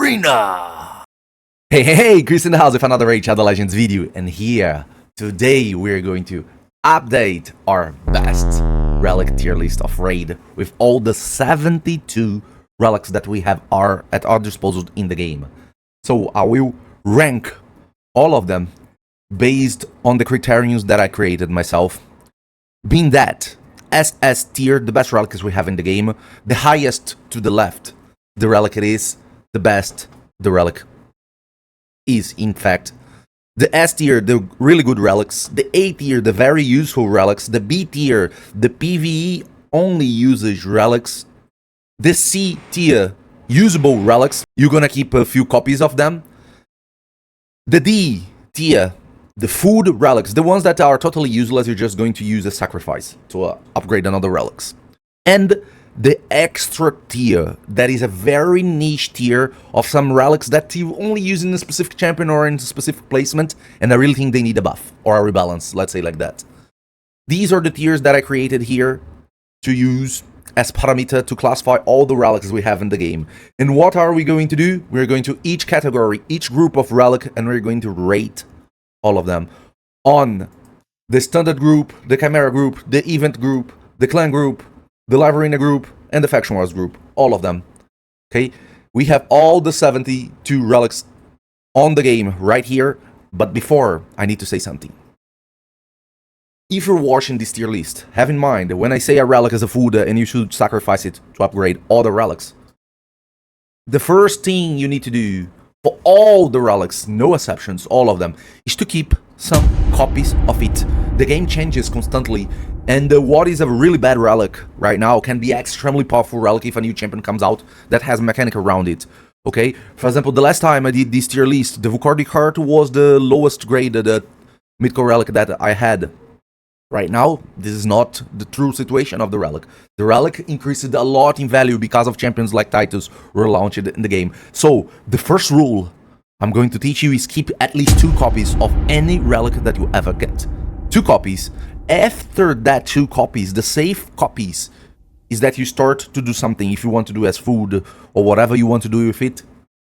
Arena! Hey, Chris in the house with another Raid Shadow Legends video, and here, today we're going to update our best relic tier list of Raid with all the 72 relics that we have at our disposal in the game. So I will rank all of them based on the criterions that I created myself, being that SS tier, the best relics we have in the game, the highest to the left, the relic it is, the best the relic is, in fact. The S tier, the really good relics. The A tier, the very useful relics. The B tier, the PvE only usage relics. The C tier, usable relics. You're gonna keep a few copies of them. The D tier, the food relics. The ones that are totally useless, you're just going to use as sacrifice to upgrade another relics. And the extra tier, that is a very niche tier of some relics that you only use in a specific champion or in a specific placement, and I really think they need a buff or a rebalance, let's say like that. These are the tiers that I created here to use as parameter to classify all the relics we have in the game. And what are we going to do? We're going to each category, each group of relic, and we're going to rate all of them on the standard group, the Chimera group, the event group, the clan group, the livearena group, and the faction wars group, all of them. Okay, we have all the 72 relics on the game right here, but before, I need to say something. If you're watching this tier list, have in mind, when I say a relic is a food and you should sacrifice it to upgrade all the relics, the first thing you need to do for all the relics, no exceptions, all of them, is to keep some copies of it. The game changes constantly, and what is a really bad relic right now can be extremely powerful relic if a new champion comes out that has mechanic around it. Okay, for example, the last time I did this tier list, the Vukardi card was the lowest graded mythical relic that I had. Right now, this is not the true situation of the relic. The relic increased a lot in value because of champions like Titus were launched in the game. So, the first rule I'm going to teach you is keep at least 2 copies of any relic that you ever get. 2 copies. After that 2 copies, the safe copies, is that you start to do something. If you want to do as food or whatever you want to do with it,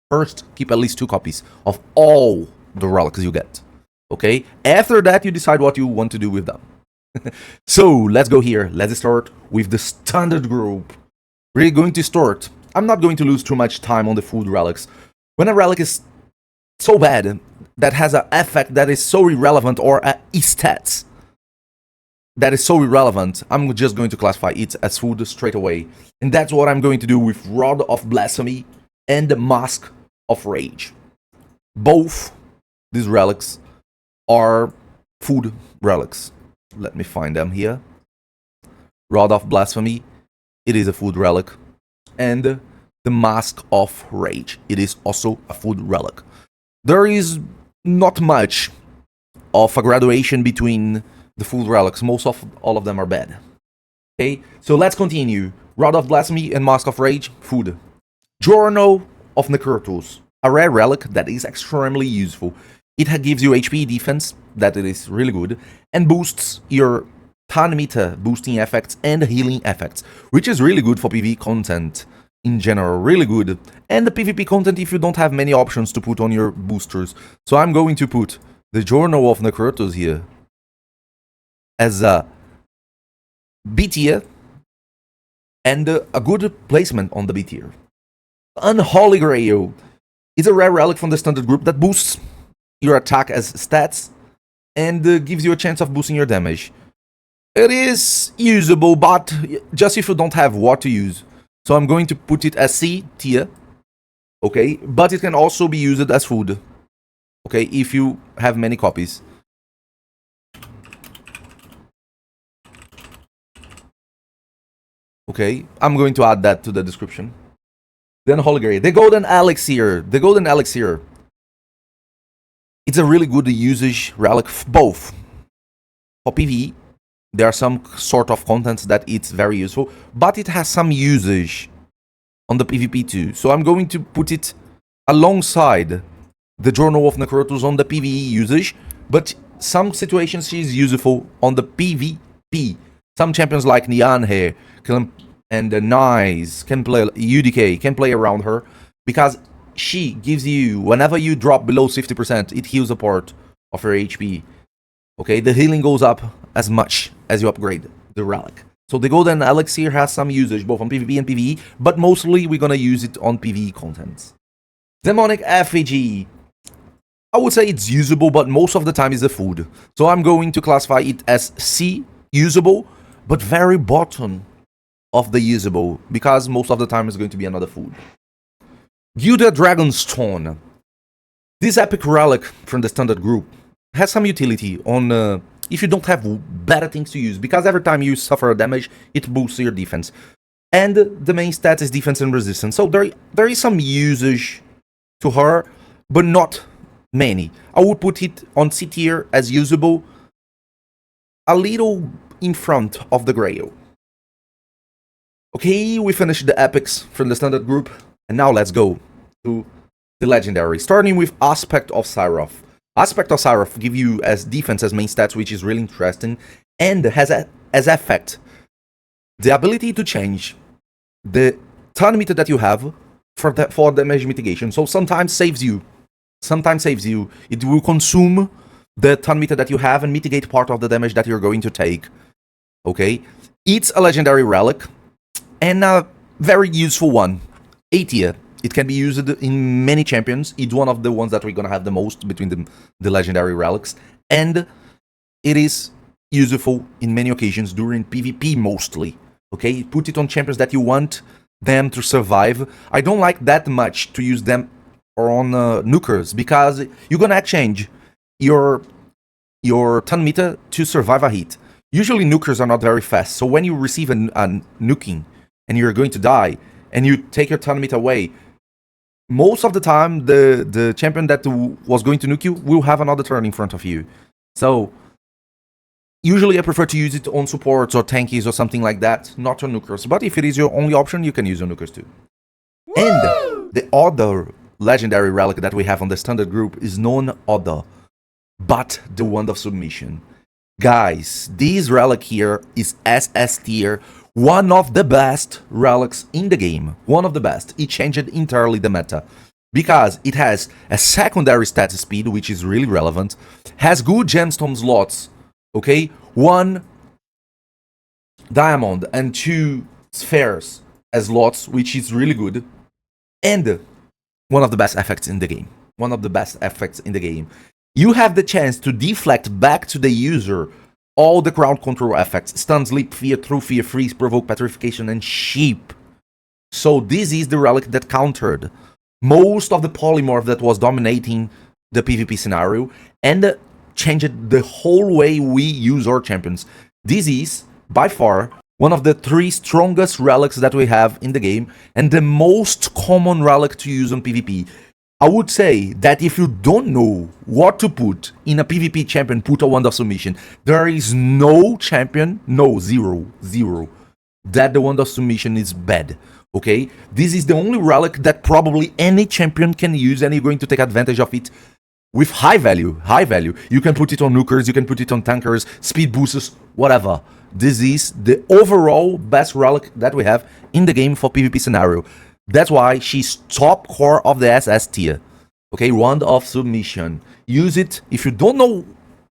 first keep at least 2 copies of all the relics you get. Okay? After that, you decide what you want to do with them. So, let's go here. Let's start with the standard group. We're going to start. I'm not going to lose too much time on the food relics. When a relic is so bad, that has an effect that is so irrelevant, or a stats that is so irrelevant, I'm just going to classify it as food straight away. And that's what I'm going to do with Rod of Blasphemy and the Mask of Rage. Both these relics are food relics. Let me find them here. Rod of Blasphemy, it is a food relic. And the Mask of Rage, it is also a food relic. There is not much of a graduation between the food relics. Most of all of them are bad. Okay, so let's continue. Rod of Blasphemy and Mask of Rage, food. Journal of Necrotus, a rare relic that is extremely useful. It gives you HP defense, that it is really good, and boosts your ton meter boosting effects and healing effects, which is really good for PvE content in general, really good. And the PvP content if you don't have many options to put on your boosters. So I'm going to put the Journal of Necrotus here as a B tier and a good placement on the B tier. Unholy Grail is a rare relic from the standard group that boosts your attack as stats and gives you a chance of boosting your damage. It is usable, but just if you don't have what to use. So I'm going to put it as C tier, okay? But it can also be used as food, okay? If you have many copies. Okay, I'm going to add that to the description. Then Holy Grail, the Golden Elixir. The Golden Elixir, it's a really good usage relic, both for PvE. There are some sort of contents that it's very useful, but it has some usage on the PvP too. So I'm going to put it alongside the Journal of Necrotus on the PvE usage, but some situations she's useful on the PvP. Some champions like Nianhe and Nice can play, UDK can play around her, because she gives you, whenever you drop below 50%, it heals a part of your HP. Okay, the healing goes up as much as you upgrade the relic. So the golden elixir has some usage both on PvP and PvE, but mostly we're gonna use it on PvE contents. Demonic effigy. I would say it's usable, but most of the time is the food. So I'm going to classify it as C, usable, but very bottom of the usable, because most of the time it's going to be another food. Gilded Dragonstone. This epic relic from the standard group has some utility on if you don't have better things to use, because every time you suffer a damage, it boosts your defense. And the main stat is defense and resistance. So there is some usage to her, but not many. I would put it on C tier as usable, a little in front of the Grail. Okay, we finished the epics from the standard group, and now let's go to the legendary, starting with Aspect of Siraf. Aspect of Siraf give you as defense as main stats, which is really interesting, and has as effect the ability to change the turn meter that you have for damage mitigation. So sometimes saves you. It will consume the turn meter that you have and mitigate part of the damage that you're going to take. Okay, it's a legendary relic and a very useful one. A tier. It can be used in many champions. It's one of the ones that we're gonna have the most between the legendary relics, and it is useful in many occasions during PvP mostly. Okay, put it on champions that you want them to survive. I don't like that much to use them on nukers, because you're gonna exchange your turn meter to survive a hit. Usually nukers are not very fast, so when you receive a nuking and you're going to die and you take your turn meter away, most of the time the champion that was going to nuke you will have another turn in front of you. So usually I prefer to use it on supports or tankies or something like that, not on nukers. But if it is your only option, you can use on nukers too. Woo! And the other legendary relic that we have on the standard group is none other but the Wand of Submission. Guys, this relic here is SS tier, one of the best relics in the game. One of the best. It changed entirely the meta, because it has a secondary stat speed, which is really relevant, has good gemstone slots, okay? 1 diamond and 2 spheres as slots, which is really good, and one of the best effects in the game. One of the best effects in the game. You have the chance to deflect back to the user all the crowd control effects: stun, sleep, fear, true fear, freeze, provoke, petrification, and sheep. So this is the relic that countered most of the polymorph that was dominating the PvP scenario and changed the whole way we use our champions. This is, by far, one of the 3 strongest relics that we have in the game, and the most common relic to use on PvP. I would say that if you don't know what to put in a PvP champion, put a Wand of Submission. There is no champion, zero, that the Wand of Submission is bad, okay? This is the only relic that probably any champion can use, and you're going to take advantage of it with high value. You can put it on nukers, you can put it on tankers, speed boosters, whatever. This is the overall best relic that we have in the game for PvP scenario. That's why she's top core of the SS tier. Okay, Wand of Submission. Use it. If you don't know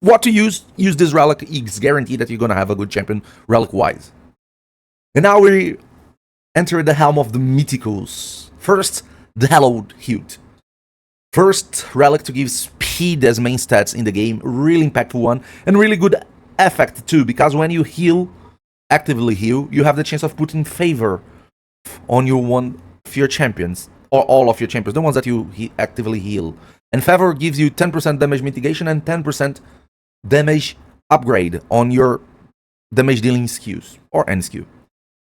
what to use this relic. It's guaranteed that you're gonna have a good champion relic-wise. And now we enter the helm of the Mythicals. First, the Hallowed Hilt. First relic to give speed as main stats in the game. Really impactful one. And really good effect too, because when you heal, actively heal, you have the chance of putting favor on your champions, or all of your champions, the ones that you actively heal. And favor gives you 10% damage mitigation and 10% damage upgrade on your damage dealing skills, or end skill.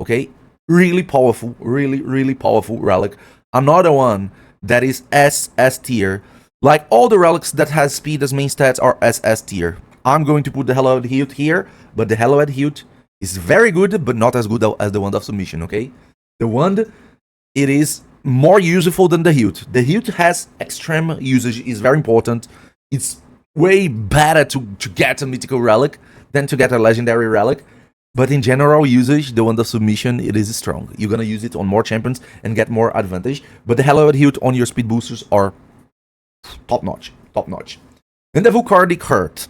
Okay, really powerful, really powerful relic. Another one that is SS tier. Like all the relics that has speed as main stats are SS tier. I'm going to put the Hallowed Hilt here, but the Hallowed Hilt is very good, but not as good as the Wand of Submission, okay? The Wand, it is more useful than the Hilt. The Hilt has extreme usage, is very important. It's way better to get a mythical relic than to get a legendary relic. But in general usage, the Wonder Submission, it is strong. You're gonna use it on more champions and get more advantage. But the Hallowed Hilt on your speed boosters are top notch, top notch. And the Vukardic Heart.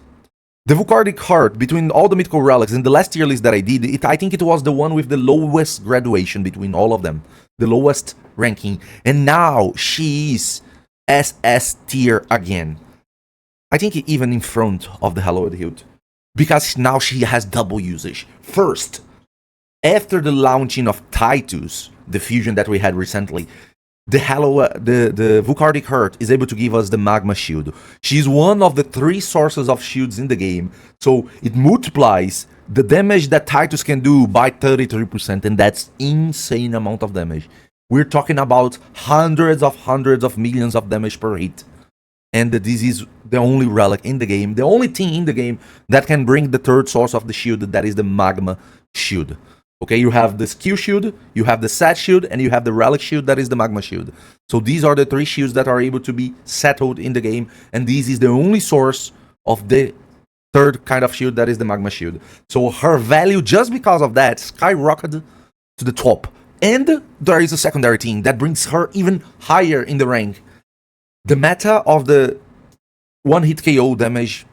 The Vukardic Heart, between all the mythical relics in the last tier list that I did, I think it was the one with the lowest graduation between all of them. The lowest ranking. And now she is SS tier again. I think even in front of the Hallowed Hilt. Because now she has double usage. First, after the launching of Titus, the fusion that we had recently, the Vukardic Heart is able to give us the Magma Shield. She's one of the 3 sources of shields in the game, so it multiplies the damage that Titus can do by 33%, and that's insane amount of damage. We're talking about hundreds of millions of damage per hit. And this is the only relic in the game, the only thing in the game that can bring the 3rd source of the shield, that is the Magma Shield. Okay, you have the skill shield, you have the set shield, and you have the relic shield, that is the magma shield. So these are the 3 shields that are able to be settled in the game, and this is the only source of the 3rd kind of shield, that is the magma shield. So her value, just because of that, skyrocketed to the top. And there is a secondary thing that brings her even higher in the rank. The meta of the one-hit KO damage,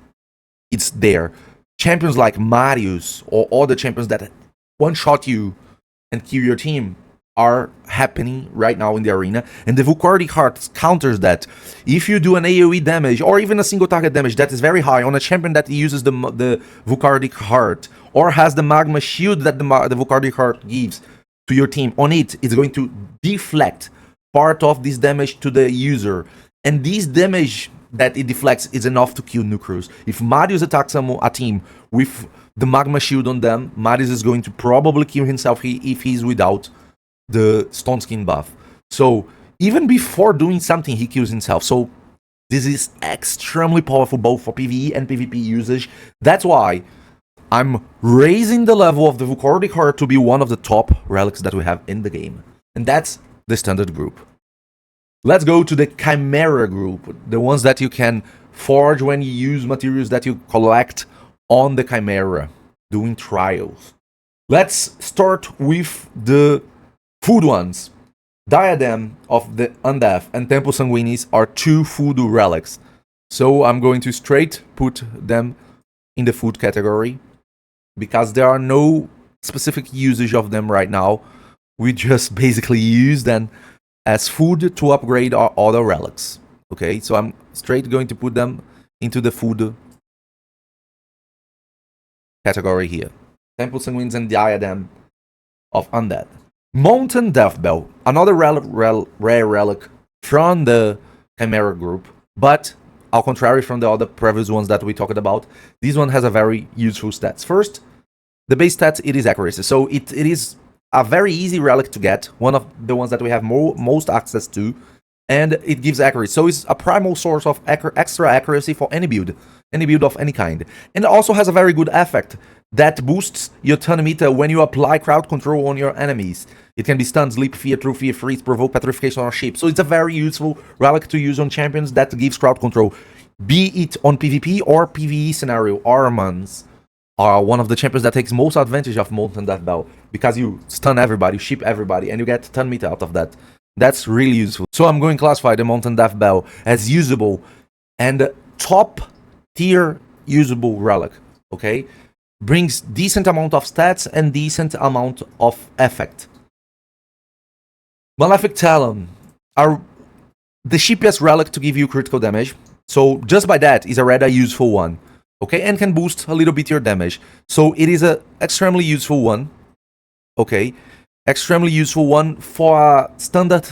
it's there. Champions like Marius or other champions that one-shot you and kill your team are happening right now in the arena, and the Vukardic Heart counters that. If you do an AoE damage or even a single target damage that is very high on a champion that uses the Vukardic Heart or has the Magma Shield that the Vukardic Heart gives to your team on it, it's going to deflect part of this damage to the user, and this damage that it deflects is enough to kill nukers. If Marius attacks a team with the Magma Shield on them, Marius is going to probably kill himself if he's without the Stone Skin buff. So even before doing something, he kills himself. So this is extremely powerful both for PvE and PvP usage. That's why I'm raising the level of the Vukardic Heart to be one of the top relics that we have in the game. And that's the standard group. Let's go to the Chimera group, the ones that you can forge when you use materials that you collect on the Chimera, doing trials. Let's start with the food ones. Diadem of the Undeath and Temple Sanguinis are 2 food relics. So I'm going to straight put them in the food category, because there are no specific usage of them right now. We just basically use them as food to upgrade our other relics. Okay, so I'm straight going to put them into the food category here. Temple Sanguines and Diadem of Undead. Mountain Death Bell, another rare relic from the Chimera group, but au contrary from the other previous ones that we talked about, this one has a very useful stats. First, the base stats, it is accuracy. So it is a very easy relic to get, one of the ones that we have most access to, and it gives accuracy. So it's a primal source of extra accuracy for any build of any kind. And it also has a very good effect that boosts your turn meter when you apply crowd control on your enemies. It can be stun, sleep, fear, true fear, freeze, provoke, petrification on a ship. So it's a very useful relic to use on champions that gives crowd control, be it on PvP or PvE scenario. Armans are one of the champions that takes most advantage of Molten Death Bell, because you stun everybody, ship everybody, and you get turn meter out of that. That's really useful. So I'm going to classify the Molten Death Bell as usable and top tier usable relic. Okay, brings decent amount of stats and decent amount of effect. Malefic Talon are the cheapest relic to give you critical damage. So just by that is already a useful one. Okay, and can boost a little bit your damage. So it is a extremely useful one. Okay, extremely useful one for a standard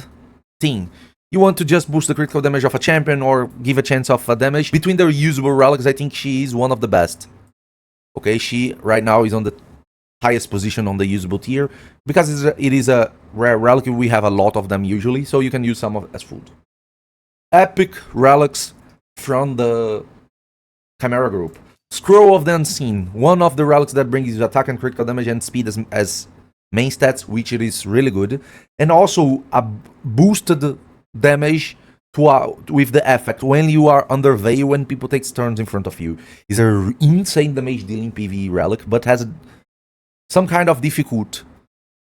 thing. You want to just boost the critical damage of a champion or give a chance of damage. Between the usable relics, I think she is one of the best. Okay, she right now is on the highest position on the usable tier, because it is a rare relic. We have a lot of them usually, so you can use some of it as food. Epic relics from the Chimera group. Scroll of the Unseen, one of the relics that brings attack and critical damage and speed as main stats, which it is really good, and also a boosted damage with the effect when you are under veil, when people take turns in front of you. Is a insane damage dealing PvE relic, but has some kind of difficult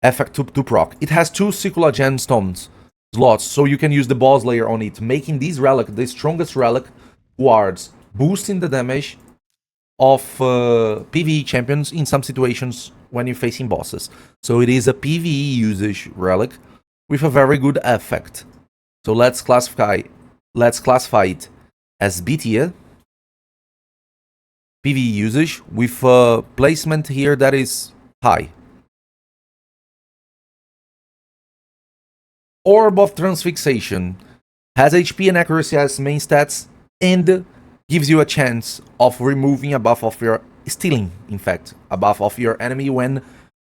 effect to proc. It has 2 circular gemstones slots, so you can use the boss layer on it, making this relic the strongest relic towards boosting the damage of PvE champions in some situations when you're facing bosses. So it is a PvE usage relic with a very good effect. So let's classify it as B tier. PvE usage with placement here that is high. Orb of Transfixation has HP and accuracy as main stats and gives you a chance of removing a buff of your stealing, in fact, a buff of your enemy when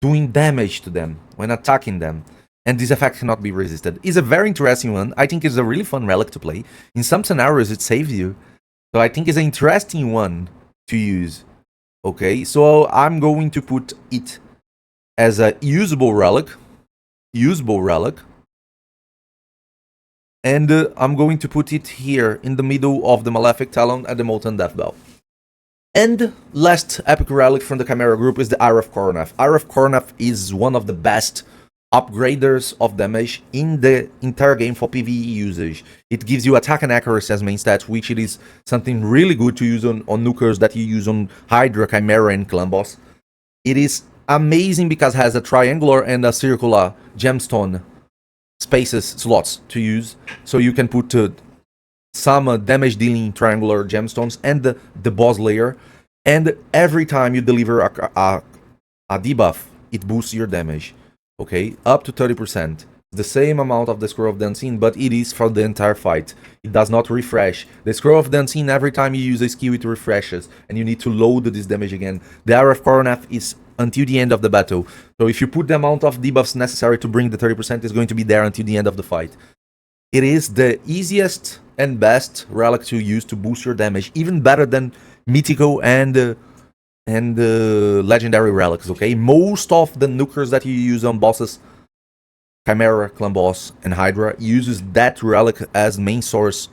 doing damage to them, when attacking them. And this effect cannot be resisted. It's a very interesting one. I think it's a really fun relic to play. In some scenarios it saves you. So I think it's an interesting one to use. Okay, so I'm going to put it as a usable relic. And I'm going to put it here in the middle of the Malefic Talon at the Molten Death Bell. And last epic relic from the Chimera group is the Eye of Koroneth. Eye of Koroneth is one of the best upgraders of damage in the entire game for PvE usage. It gives you attack and accuracy as main stats, which it is something really good to use on nukers that you use on Hydra, Chimera, and Clan Boss. It is amazing because it has a triangular and a circular gemstone spaces slots to use, so you can put some damage dealing triangular gemstones and the boss layer, and every time you deliver a debuff it boosts your damage, okay, up to 30%. The same amount of the Scroll of the Unseen, but it is for the entire fight. It does not refresh. The Scroll of the Unseen, every time you use a skill it refreshes and you need to load this damage again. The Eye of Koroneth is until the end of the battle. So if you put the amount of debuffs necessary to bring the 30%, it's going to be there until the end of the fight. It is the easiest and best relic to use to boost your damage, even better than Mythical and legendary relics, okay? Most of the nukers that you use on bosses, Chimera, Clan Boss, and Hydra, uses that relic as main source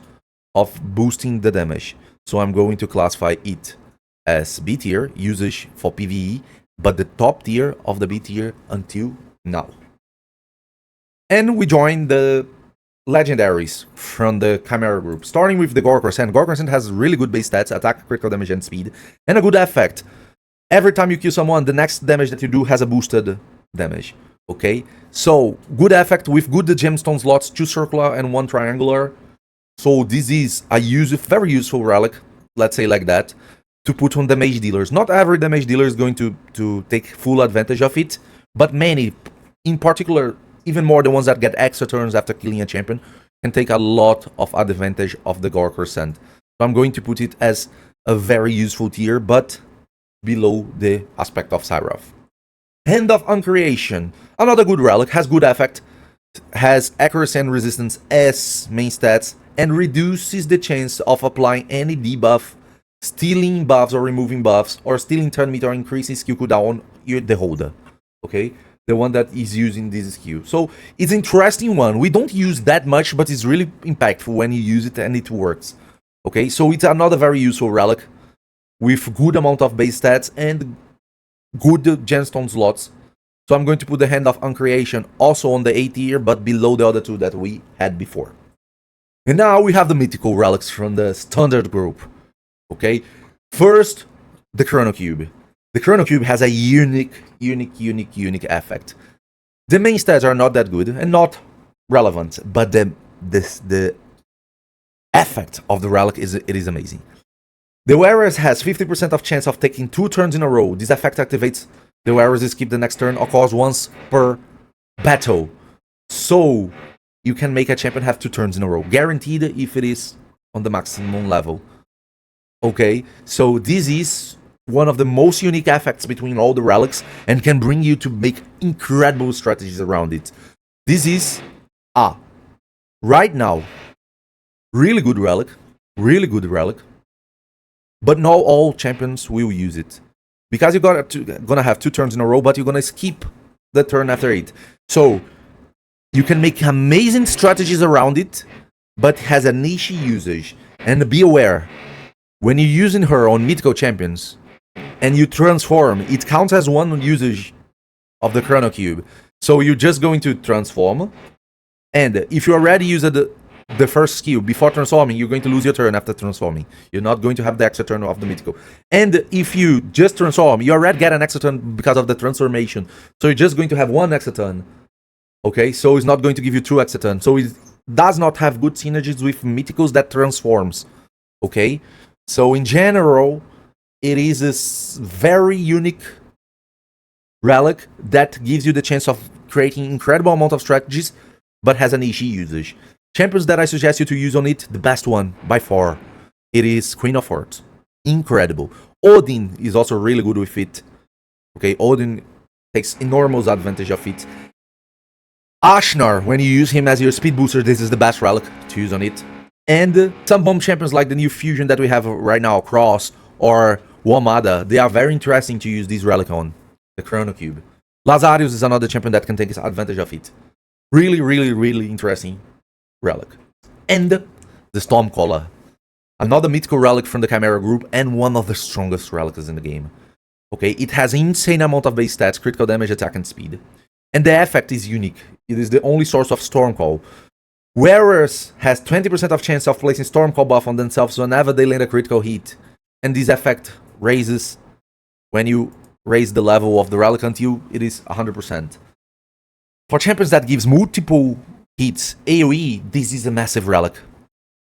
of boosting the damage. So I'm going to classify it as B tier, usage for PvE, but the top tier of the B tier until now. And we join the legendaries from the Chimera group, starting with the Gorkrosan. Gorkrosan has really good base stats, attack, critical damage, and speed, and a good effect. Every time you kill someone, the next damage that you do has a boosted damage. Okay, so good effect with good gemstone slots, 2 circular and 1 triangular. So this is a very useful relic, let's say like that, to put on damage dealers. Not every damage dealer is going to take full advantage of it, but many, in particular, even more the ones that get extra turns after killing a champion, can take a lot of advantage of the Gorkrosan. So I'm going to put it as a very useful tier, but below the aspect of Cyroth. Hand of Uncreation, another good relic, has good effect, has accuracy and resistance as main stats, and reduces the chance of applying any debuff, stealing buffs or removing buffs, or stealing turn meter or increasing skill cooldown on the holder. Okay? The one that is using this skill. So it's an interesting one. We don't use that much, but it's really impactful when you use it and it works. Okay? So it's another very useful relic with good amount of base stats and good gemstone slots. So I'm going to put the Hand of Uncreation also on the A tier, but below the other two that we had before. And now we have the mythical relics from the standard group. Okay, first, the Chrono Cube. The Chrono Cube has a unique effect. The main stats are not that good and not relevant, but the effect of the relic is amazing. The wearers has 50% of chance of taking 2 turns in a row. This effect activates the wearers skip the next turn, occurs once per battle. So you can make a champion have 2 turns in a row, guaranteed if it is on the maximum level. Okay, so this is one of the most unique effects between all the relics and can bring you to make incredible strategies around it. This is right now really good relic, but not all champions will use it because you're gonna have 2 turns in a row, but you're gonna skip the turn after it. So you can make amazing strategies around it, but has a niche usage. And be aware, when you're using her on mythical champions and you transform, it counts as 1 usage of the Chrono Cube. So you're just going to transform, and if you already used the first skill before transforming, you're going to lose your turn after transforming. You're not going to have the extra turn of the Mythical. And if you just transform, you already get an extra turn because of the transformation. So you're just going to have one extra turn. Okay, so it's not going to give you two extra turn. So it does not have good synergies with Mythicals that transforms. Okay, so in general, it is a very unique relic that gives you the chance of creating incredible amount of strategies, but has an easy usage. Champions that I suggest you to use on it, the best one by far, it is Queen of Hearts. Incredible. Odin is also really good with it. Okay, Odin takes enormous advantage of it. Ashnar, when you use him as your speed booster, this is the best relic to use on it. And some bomb champions like the new fusion that we have right now, Cross or Wamada, they are very interesting to use this relic on, the Chrono Cube. Lazarius is another champion that can take advantage of it. Really, really, really interesting relic. And the Stormcaller, another mythical relic from the Chimera group and one of the strongest relics in the game. Okay, it has an insane amount of base stats, critical damage, attack, and speed. And the effect is unique. It is the only source of Stormcall. Wearers has 20% of chance of placing Stormcall buff on themselves whenever they land a critical hit. And this effect raises when you raise the level of the relic until it is 100%. For champions that gives multiple hits, AoE, this is a massive relic.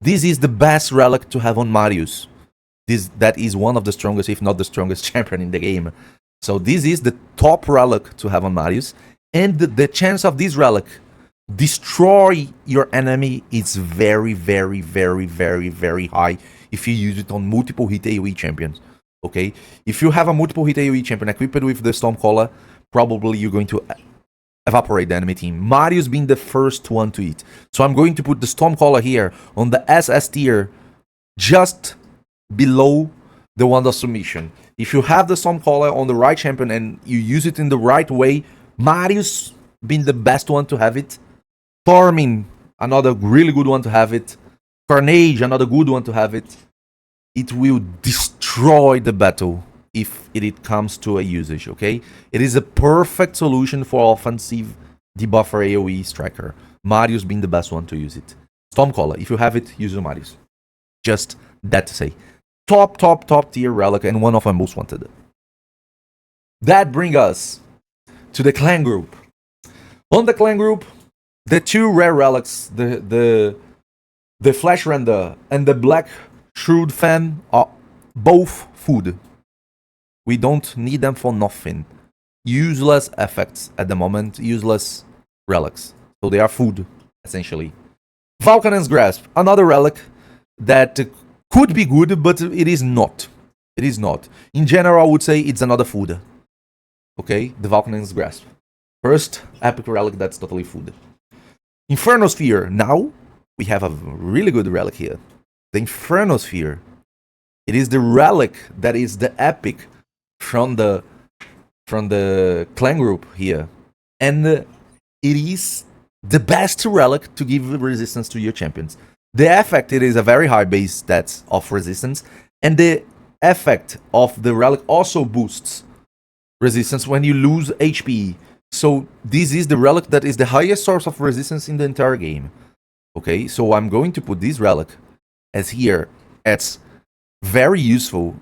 This is the best relic to have on Marius. That is one of the strongest, if not the strongest champion in the game. So this is the top relic to have on Marius. And the chance of this relic destroy your enemy is very, very, very, very, very high if you use it on multiple hit AoE champions. Okay? If you have a multiple hit AoE champion equipped with the Stormcaller, probably you're going to evaporate the enemy team. Marius being the first one to eat. So I'm going to put the Stormcaller here on the SS tier, just below the Wand of Submission. If you have the Stormcaller on the right champion and you use it in the right way, Marius being the best one to have it. Tormin, another really good one to have it. Carnage, another good one to have it. It will destroy the battle if it comes to a usage, okay? It is a perfect solution for offensive debuffer AoE striker. Marius being the best one to use it. Stormcaller, if you have it, use Marius. Just that to say. Top tier relic and one of my most wanted. That brings us to the clan group. On the clan group, the two rare relics, the Flash Render and the Black Shrewd Fan, are both food. We don't need them for nothing. Useless effects at the moment, useless relics. So they are food, essentially. Valkanen's Grasp, another relic that could be good, but it is not. It is not. In general, I would say it's another food. Okay, the Valkanen's Grasp. First epic relic that's totally food. Infernosphere. Now, we have a really good relic here. The Infernosphere. It is the relic that is the epic from the clan group here. And it is the best relic to give resistance to your champions. The effect, it is a very high base stats of resistance. And the effect of the relic also boosts resistance when you lose HP. So this is the relic that is the highest source of resistance in the entire game. Okay, so I'm going to put this relic as here as very useful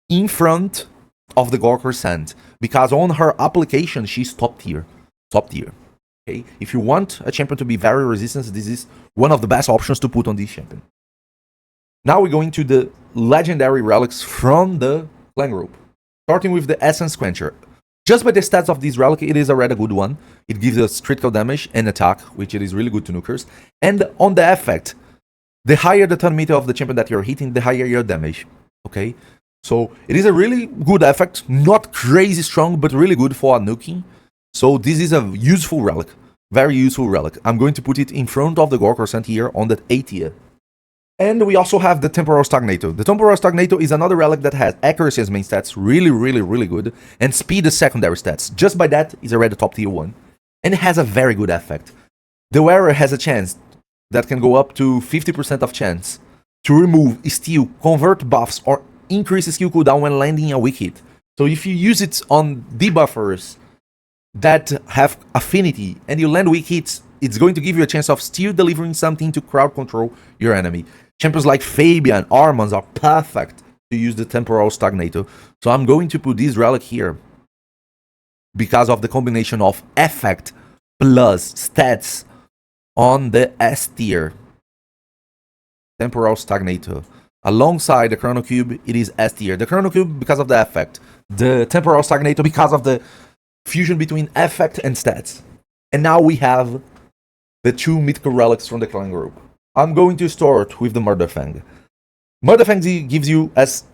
in front of the Gorker Sand, because on her application she's top tier. Okay, if you want a champion to be very resistant, this is one of the best options to put on this champion. Now we're going to the legendary relics from the clan group. Starting with the Essence Quencher. Just by the stats of this relic, it is already a good one. It gives us critical damage and attack, which it is really good to nukers. And on the effect, the higher the turn meter of the champion that you're hitting, the higher your damage. Okay? So it is a really good effect. Not crazy strong, but really good for nuking. So this is a useful relic. Very useful relic. I'm going to put it in front of the Gorker Sand here on that A tier. And we also have the Temporal Stagnator. The Temporal Stagnator is another relic that has accuracy as main stats, really good, and speed as secondary stats. Just by that, it's already top tier 1. And it has a very good effect. The wearer has a chance that can go up to 50% of chance to remove, steal, convert buffs, or increase skill cooldown when landing a weak hit. So if you use it on debuffers, that have affinity, and you land weak hits, it's going to give you a chance of still delivering something to crowd control your enemy. Champions like Fabian, Armans are perfect to use the temporal stagnator. So I'm going to put this relic here because of the combination of effect plus stats on the S tier. Temporal stagnator. Alongside the Chrono Cube, it is S tier. The Chrono Cube because of the effect. The temporal stagnator because of the fusion between effect and stats. And now we have the two mythical relics from the clan group. I'm going to start with the Murderfang. Murderfang gives you as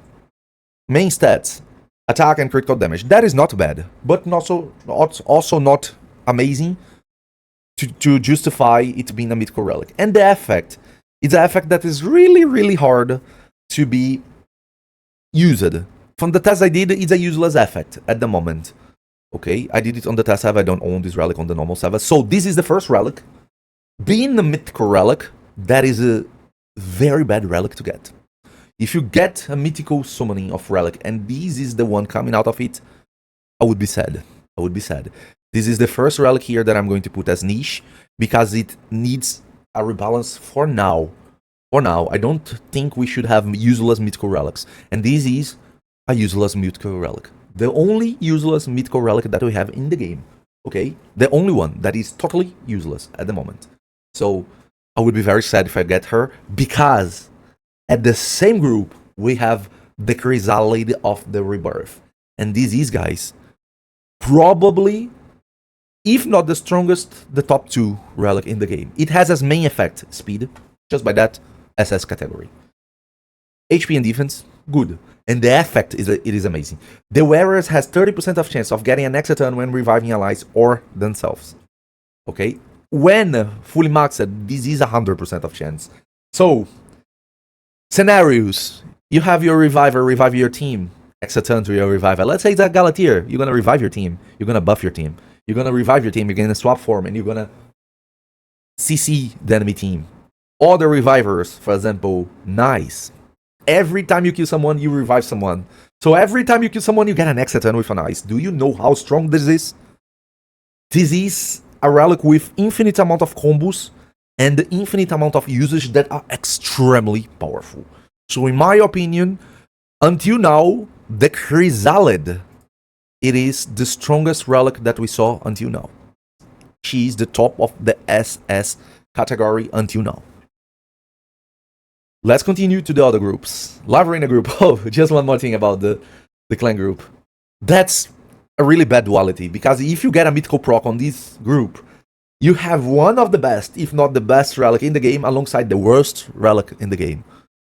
main stats attack and critical damage. That is not bad, but also not amazing to justify it being a mythical relic. And the effect, it's an effect that is really hard to be used. From the test I did, it's a useless effect at the moment. Okay, I did it on the test server, I don't own this relic on the normal server. So this is the first relic. Being a mythical relic, that is a very bad relic to get. If you get a mythical summoning of relic and this is the one coming out of it, I would be sad. I would be sad. This is the first relic here that I'm going to put as niche because it needs a rebalance for now. For now, I don't think we should have useless mythical relics. And this is a useless mythical relic. The only useless mythical relic that we have in the game. Okay? The only one that is totally useless at the moment. So I would be very sad if I get her because at the same group, we have the Chrysalid of the Rebirth. And this is, guys, probably, if not the strongest, the top 2 relic in the game. It has as main effect speed, just by that, SS category. HP and defense, good. And the effect, it is amazing. The wearers has 30% of chance of getting an extra turn when reviving allies or themselves. Okay? When fully maxed, this is 100% of chance. So, scenarios. You have your reviver revive your team. Extra turn to your reviver. Let's say it's a Galateer. You're going to revive your team. You're going to buff your team. You're going to revive your team. You're going to swap form. And you're going to CC the enemy team. Other revivers, for example, nice. Every time you kill someone, you revive someone. So every time you kill someone, you get an extra turn with an ice. Do you know how strong this is? This is a relic with infinite amount of combos and the infinite amount of usage that are extremely powerful. So in my opinion, until now, the Chrysalid, it is the strongest relic that we saw until now. She is the top of the SS category until now. Let's continue to the other groups. Livearena group. Oh, just one more thing about the clan group. That's a really bad duality, because if you get a mythical proc on this group, you have one of the best, if not the best relic in the game, alongside the worst relic in the game.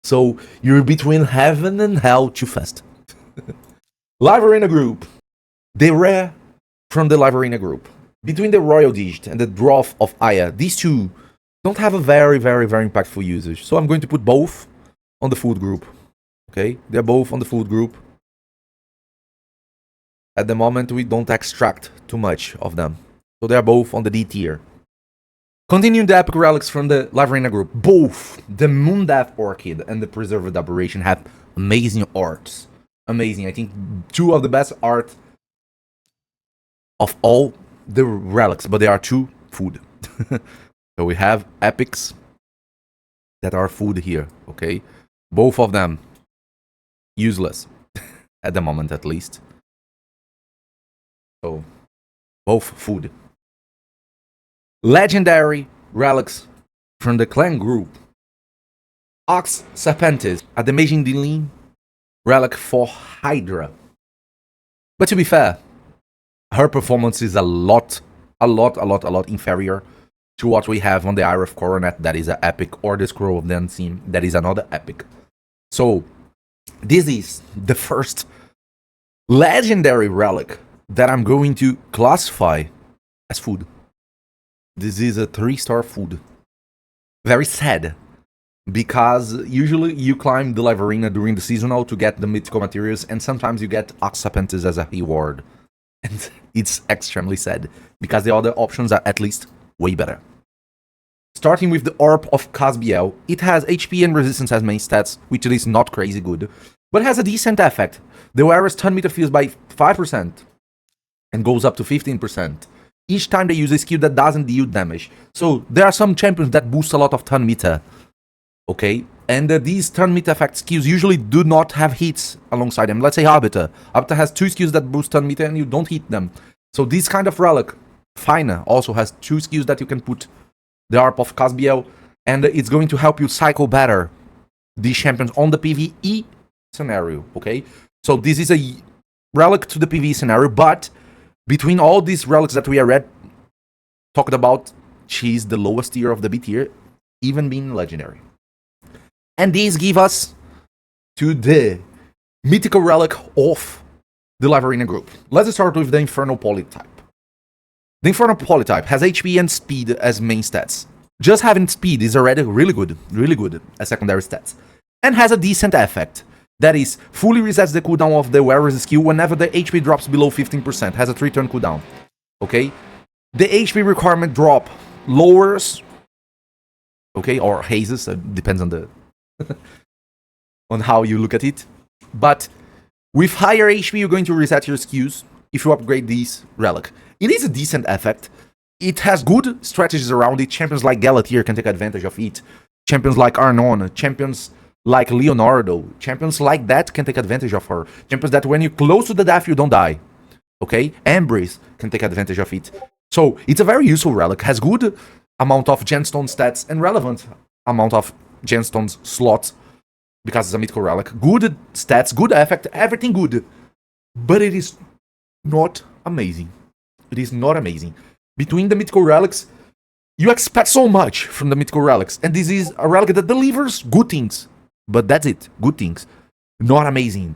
So you're between heaven and hell too fast. Livearena group. The rare from the Livearena group. Between the Royal Digit and the Dwarf of Aya, these two don't have a very impactful usage. So I'm going to put both on the food group. Okay, they're both on the food group. At the moment, we don't extract too much of them. So they're both on the D tier. Continuing the epic relics from the Livearena group. Both the Moondeath Orchid and the Preserved Aberration have amazing arts. Amazing. I think two of the best art of all the relics, but they are two food. So we have epics that are food here, okay? Both of them useless, at the moment at least. So, both food. Legendary relics from the clan group. Ox Serpentis, a damaging dealing relic for Hydra. But to be fair, her performance is a lot inferior to what we have on the Eye of Coronet, that is an epic, or the Scroll of the Unseen, that is another epic. So, this is the first legendary relic that I'm going to classify as food. This is a 3-star food. Very sad, because usually you climb the Livearena during the seasonal to get the mythical materials, and sometimes you get Ox Serpentis as a reward. And it's extremely sad, because the other options are at least way better. Starting with the Orb of Casbiel, it has HP and resistance as main stats, which is not crazy good, but has a decent effect. The wearer's turn meter fills by 5%. and goes up to 15% each time they use a skill that doesn't deal damage. So there are some champions that boost a lot of turn meter, okay? And these turn meter effect skills usually do not have hits alongside them. Let's say Arbiter. Arbiter has 2 skills that boost turn meter and you don't hit them. So this kind of relic, Fina, also has 2 skills that you can put the ARP of Casbiel, and it's going to help you cycle better these champions on the PvE scenario, okay? So this is a relic to the PvE scenario, but between all these relics that we already talked about, she's the lowest tier of the B tier, even being legendary. And these give us to the mythical relic of the livearena group. Let's start with the Infernal Polytype. The Infernal Polytype has HP and speed as main stats. Just having speed is already really good as secondary stats. And has a decent effect. That is, fully resets the cooldown of the wearer's skill whenever the HP drops below 15%. Has a 3-turn cooldown. Okay? The HP requirement drop lowers, okay, or hazes, depends on the on how you look at it. But with higher HP, you're going to reset your skills if you upgrade this relic. It is a decent effect. It has good strategies around it. Champions like Galatier can take advantage of it. Champions like Arnon, champions like Leonardo, champions like that can take advantage of her. Champions that when you're close to the death, you don't die. Okay? Embrace can take advantage of it. So, it's a very useful relic. Has good amount of gemstone stats and relevant amount of gemstones slots because it's a mythical relic. Good stats, good effect, everything good. But it is not amazing. It is not amazing. Between the mythical relics, you expect so much from the mythical relics. And this is a relic that delivers good things. But that's it. Good things. Not amazing.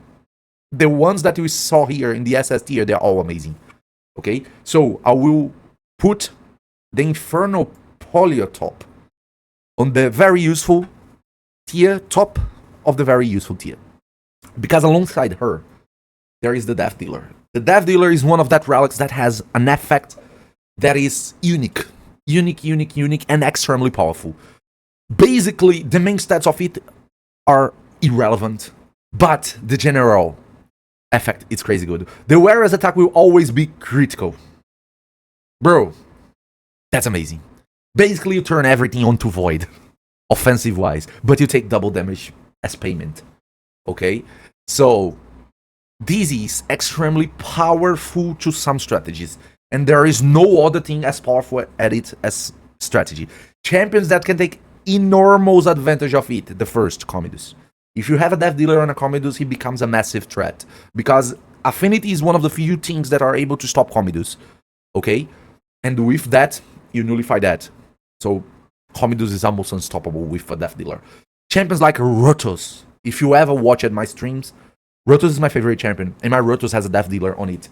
The ones that we saw here in the SS tier, they're all amazing. Okay? So, I will put the Infernal Polytype on the very useful tier, top of the very useful tier. Because alongside her, there is the Death Dealer. The Death Dealer is one of that relics that has an effect that is unique. Unique, and extremely powerful. Basically, the main stats of it are irrelevant, but the general effect is crazy good. The wearer's attack will always be critical. Bro, that's amazing. Basically, you turn everything onto void, offensive-wise, but you take double damage as payment. Okay? So, this is extremely powerful to some strategies, and there is no other thing as powerful at it as strategy. Champions that can take enormous advantage of it, the first, Commodus. If you have a Death Dealer on a Commodus, he becomes a massive threat, because Affinity is one of the few things that are able to stop Commodus. Okay? And with that, you nullify that. So, Commodus is almost unstoppable with a Death Dealer. Champions like Rotos. If you ever watch at my streams, Rotos is my favorite champion, and my Rotos has a Death Dealer on it.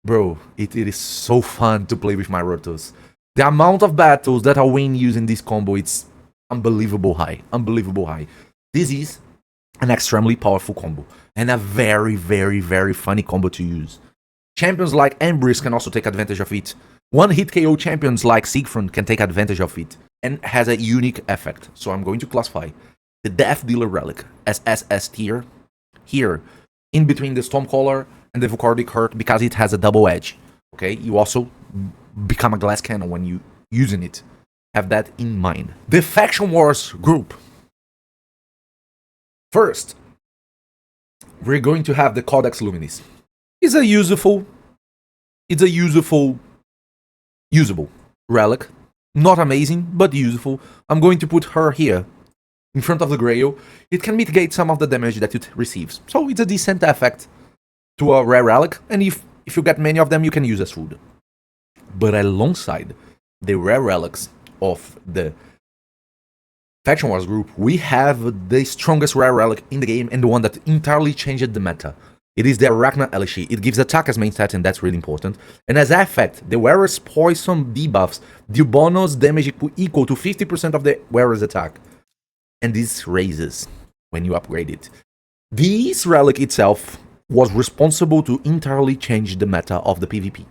Bro, it is so fun to play with my Rotos. The amount of battles that I win using this combo, it's unbelievable high. Unbelievable high. This is an extremely powerful combo, and a very funny combo to use. Champions like Embrace can also take advantage of it. One-hit KO champions like Siegfried can take advantage of it, and has a unique effect. So I'm going to classify the Death Dealer Relic as SS tier, here, in between the Stormcaller and the Vukardic Hurt, because it has a double edge. Okay, you also become a glass cannon when you using it. Have that in mind. The Faction Wars group. First, we're going to have the Codex Luminis. It's a usable relic. Not amazing, but useful. I'm going to put her here, in front of the Grail. It can mitigate some of the damage that it receives. So it's a decent effect to a rare relic, and if you get many of them, you can use as food. But alongside the rare relics of the Faction Wars group, we have the strongest rare relic in the game, and the one that entirely changed the meta. It is the Arachna Elishi. It gives attack as main stat, and that's really important. And as effect, the wearer's poison debuffs deal bonus damage equal to 50% of the wearer's attack. And this raises when you upgrade it. This relic itself was responsible to entirely change the meta of the PvP.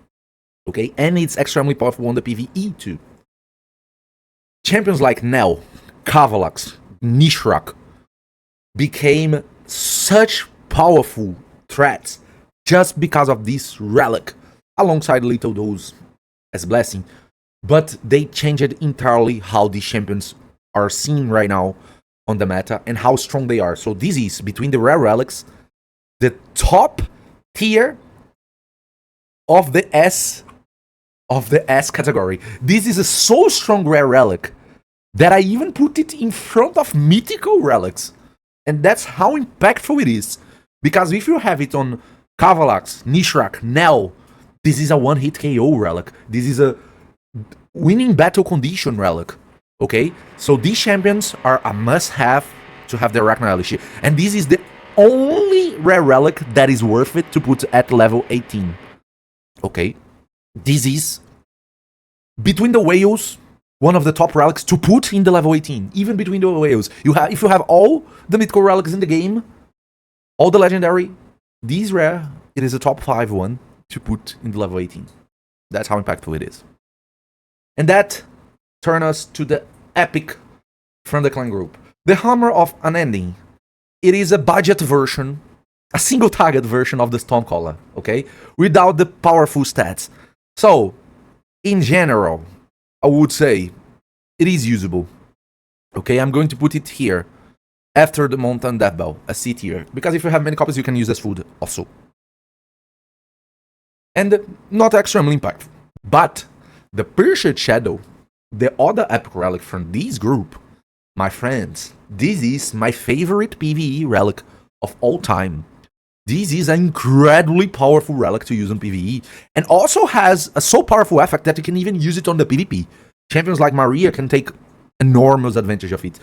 Okay? And it's extremely powerful on the PvE too. Champions like Nell, Kavalax, Nishrak became such powerful threats just because of this relic. alongside little dose as blessing, but they changed entirely how these champions are seen right now on the meta and how strong they are. So this is, between the rare relics, the top tier of the S category. This is a so strong rare relic that I even put it in front of mythical relics. And that's how impactful it is. Because if you have it on Kavalax, Nishrak, Nell, this is a one-hit KO relic. This is a winning battle condition relic. Okay? So these champions are a must-have to have the Arachna. And this is the only rare relic that is worth it to put at level 18. Okay? This is, between the whales, one of the top relics to put in the level 18. Even between the whales. If you have all the mythical relics in the game, all the legendary, these rare, it is a top 5 one to put in the level 18. That's how impactful it is. And that turns us to the epic from the clan group. The Hammer of Unending. It is a budget version, a single target version of the Stormcaller, okay? Without the powerful stats. So, in general, I would say it is usable. Okay, I'm going to put it here after the Mountain Death Bell, a C tier. Because if you have many copies, you can use as food also. And not extremely impactful. But the Pierced Shadow, the other epic relic from this group, my friends, this is my favorite PvE relic of all time. This is an incredibly powerful relic to use on PvE, and also has a so powerful effect that you can even use it on the PvP. Champions like Maria can take enormous advantage of it.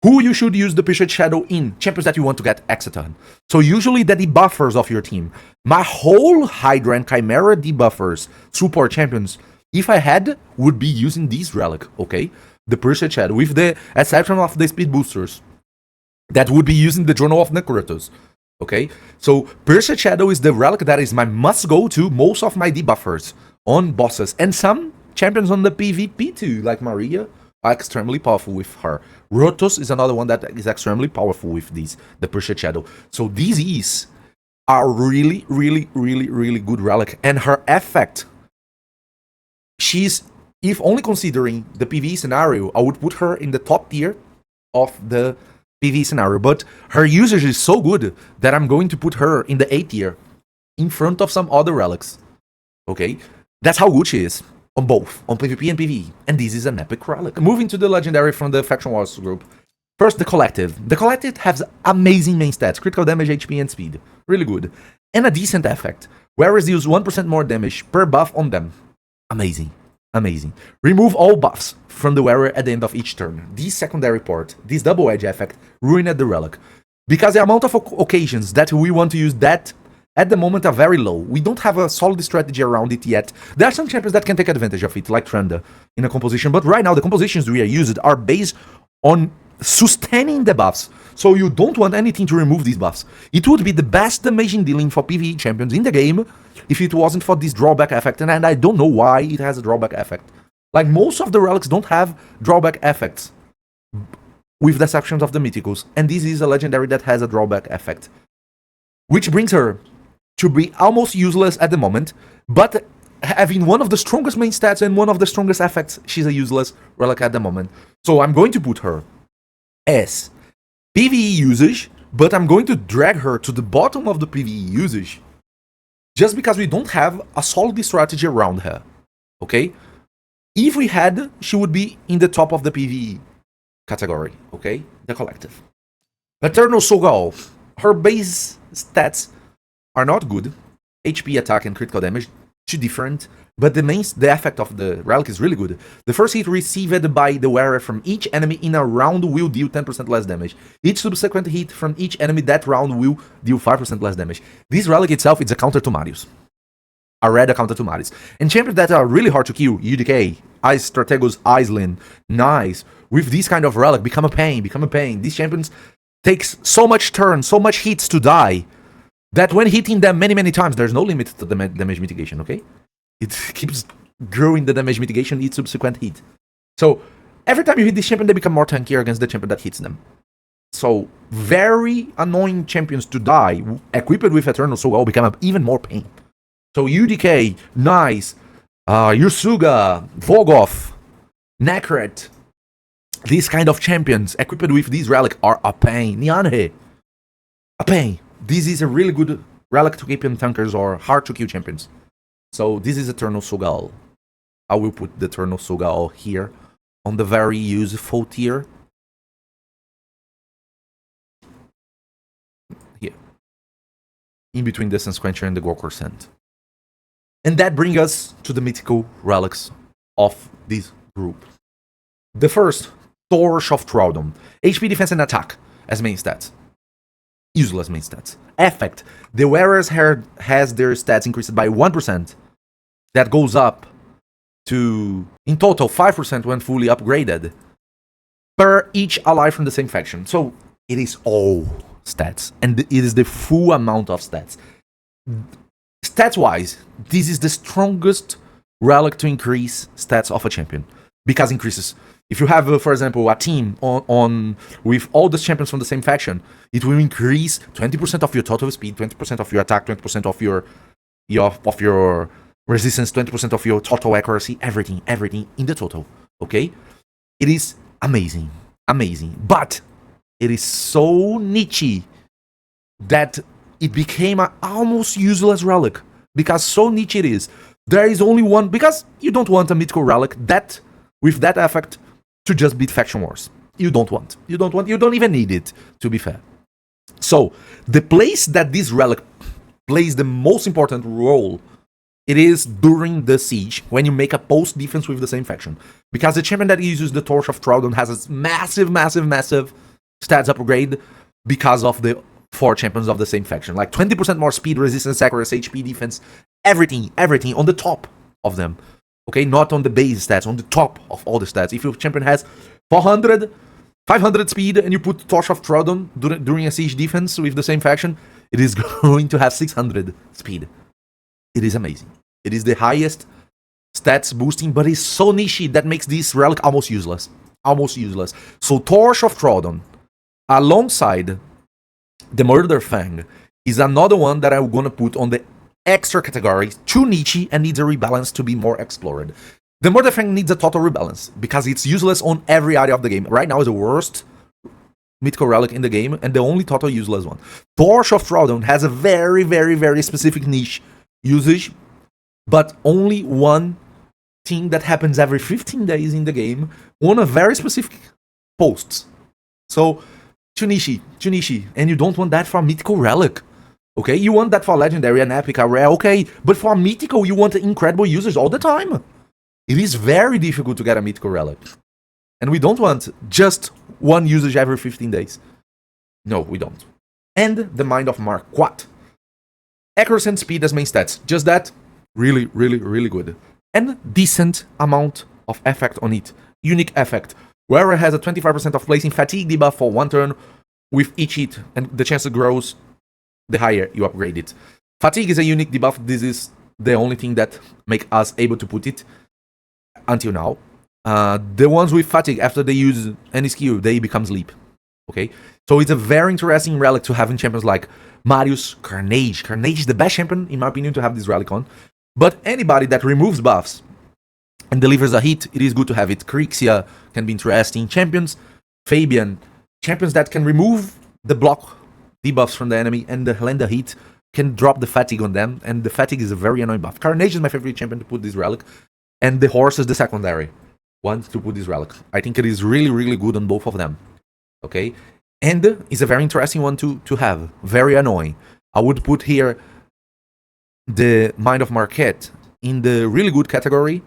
Who you should use the Pierced Shadow in? Champions that you want to get Exeton. So usually the debuffers of your team. My whole Hydra and Chimera debuffers, support champions, if I had, would be using this relic, okay? The Pierced Shadow, with the exception of the speed boosters. That would be using the Journal of Necrotus. Okay, so Pierced Shadow is the relic that is my must-go to most of my debuffers on bosses. And some champions on the PvP too, like Maria, are extremely powerful with her. Rotos is another one that is extremely powerful with this, the Pierced Shadow. So this is a really good relic. And her effect, she's, if only considering the PvE scenario, I would put her in the top tier of the PvE scenario, but her usage is so good that I'm going to put her in the A tier in front of some other relics. Okay, that's how good she is on both, on PvP and PvE, and this is an epic relic. Moving to the legendary from the Faction Wars group. First, the Collective. The Collective has amazing main stats, critical damage, HP, and speed. Really good. And a decent effect. Whereas use 1% more damage per buff on them. Amazing. Amazing. Remove all buffs from the wearer at the end of each turn. This secondary port, this double edge effect, ruined the relic. Because the amount of occasions that we want to use that at the moment are very low. We don't have a solid strategy around it yet. There are some champions that can take advantage of it, like Trenda, in a composition. But right now, the compositions we are used are based on sustaining the buffs. So you don't want anything to remove these buffs. It would be the best damaging dealing for PvE champions in the game if it wasn't for this drawback effect. And I don't know why it has a drawback effect. Like, most of the relics don't have drawback effects, with the exceptions of the mythicals. And this is a legendary that has a drawback effect, which brings her to be almost useless at the moment, but having one of the strongest main stats and one of the strongest effects, she's a useless relic at the moment. So I'm going to put her as PvE usage, but I'm going to drag her to the bottom of the PvE usage just because we don't have a solid strategy around her. Okay? If we had, she would be in the top of the PvE category. Okay? The Collective. Eternal Soul. Her base stats are not good. HP, attack, and critical damage, too different. But the effect of the relic is really good. The first hit received by the wearer from each enemy in a round will deal 10% less damage. Each subsequent hit from each enemy that round will deal 5% less damage. This relic itself is a counter to Marius. A red counter to Marius. And champions that are really hard to kill, UDK, Ice Strategos, Iceland, Nice, with this kind of relic, become a pain. These champions takes so much turns, so much hits to die, that when hitting them many times, there's no limit to the damage mitigation, okay? It keeps growing the damage mitigation each subsequent hit. So, every time you hit this champion, they become more tankier against the champion that hits them. So, very annoying champions to die, equipped with Eternal Soul, become even more pain. So UDK, nice. Yusuga, Vogoth, Necret, these kind of champions equipped with this relic are a pain. Nyanhe, a pain. This is a really good relic to keep in tankers or hard to kill champions. So this is Eternal Sugal. I will put the Eternal Sugal here on the very useful tier. Here. In between the Sense Quencher and the Gorkor Scent. And that brings us to the mythical relics of this group. The first, Torch of Thraldom. HP, defense, and attack as main stats. Useless main stats. Effect. The wearer's hair has their stats increased by 1%. That goes up to, in total, 5% when fully upgraded. Per each ally from the same faction. So, it is all stats. And it is the full amount of stats. Stats-wise, this is the strongest relic to increase stats of a champion. Because it increases. If you have, for example, a team on with all the champions from the same faction, it will increase 20% of your total speed, 20% of your attack, 20% of your resistance, 20% of your total accuracy, everything in the total. Okay? It is amazing. Amazing. But it is so niche that it became an almost useless relic. Because so niche it is. There is only one, because you don't want a mythical relic that with that effect to just beat faction wars. You don't even need it, to be fair. So, the place that this relic plays the most important role, it is during the siege, when you make a post defense with the same faction. Because the champion that uses the Torch of Thraldom has a massive stats upgrade because of the 4 champions of the same faction. Like 20% more speed, resistance, accuracy, HP, defense, everything on the top of them. Okay, not on the base stats, on the top of all the stats. If your champion has 400, 500 speed, and you put Torch of Thraldom during a siege defense with the same faction, it is going to have 600 speed. It is amazing. It is the highest stats boosting, but it's so niche that makes this relic almost useless. Almost useless. So Torch of Thraldom, alongside the Murder Fang, is another one that I'm gonna put on the extra category, too niche and needs a rebalance to be more explored. The Murder Fang needs a total rebalance because it's useless on every area of the game. Right now is the worst mythical relic in the game and the only total useless one. Torch of Thraldom has a very specific niche usage, but only one thing that happens every 15 days in the game on a very specific posts. So, too niche, and you don't want that for a mythical relic. Okay, you want that for legendary and epic, rare, okay, but for mythical, you want incredible users all the time. It is very difficult to get a mythical relic. And we don't want just one usage every 15 days. No, we don't. And the Mind of Marquat. Accuracy and speed as main stats. Just that, really good. And decent amount of effect on it. Unique effect. Wearer has a 25% of placing fatigue debuff for 1 turn with each hit, and the chance grows the higher you upgrade it. Fatigue is a unique debuff. This is the only thing that make us able to put it until now. The ones with fatigue, after they use any skill, they become sleep. Okay? So it's a very interesting relic to have in champions like Marius, Carnage. Carnage is the best champion, in my opinion, to have this relic on. But anybody that removes buffs and delivers a hit, it is good to have it. Crixia can be interesting. Champions, Fabian, champions that can remove the block debuffs from the enemy and land a hit can drop the fatigue on them, and the fatigue is a very annoying buff. Carnage is my favorite champion to put this relic, and the horse is the secondary one to put this relic. I think it is really good on both of them. Okay? And it's a very interesting one to have. Very annoying. I would put here the Mind of Marquette in the really good category,